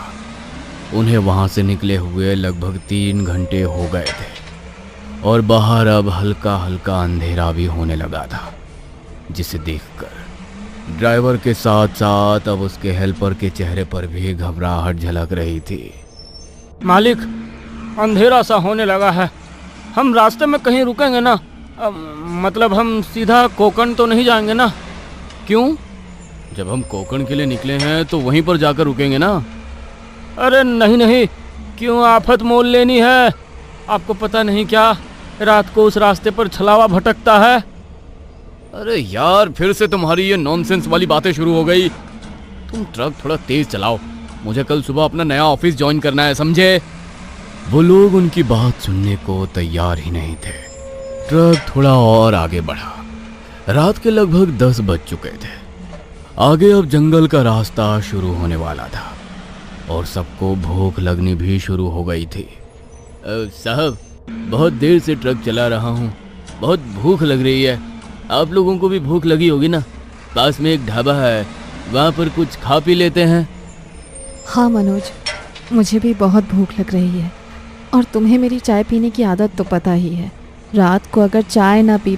उन्हें वहां से निकले हुए लगभग 3 घंटे हो गए थे और बाहर अब हल्का हल्का अंधेरा भी होने लगा था, जिसे देखकर ड्राइवर के साथ साथ अब उसके हेल्पर के चेहरे पर भी घबराहट झलक रही थी। मालिक, अंधेरा सा होने लगा है, हम रास्ते में कहीं रुकेंगे ना? मतलब हम सीधा कोकण तो नहीं जाएंगे ना? क्यों? जब हम कोकण के लिए निकले हैं तो वहीं पर जाकर रुकेंगे ना। अरे नहीं नहीं, क्यों आफत मोल लेनी है? आपको पता नहीं क्या, रात को उस रास्ते पर छलावा भटकता है। अरे यार, फिर से तुम्हारी ये नॉनसेंस वाली बातें शुरू हो गई। तुम ट्रक थोड़ा तेज चलाओ, मुझे कल सुबह अपना नया ऑफिस ज्वाइन करना है, समझे? वो लोग उनकी बात सुनने को तैयार ही नहीं थे। ट्रक थोड़ा और आगे बढ़ा। रात के लगभग 10 बज चुके थे। आगे अब जंगल का रास्ता शुरू होने वाला था और सबको भूख लगनी भी शुरू हो गई थी। साहब, बहुत देर से ट्रक चला रहा हूँ, बहुत भूख लग रही है। आप लोगों को भी भूख लगी होगी ना? पास में एक ढाबा है, वहाँ पर कुछ खा पी लेते हैं। हाँ मनोज, मुझे भी बहुत भूख लग रही है और तुम्हें मेरी चाय पीने की आदत तो पता ही है। रात को अगर चाय ना पी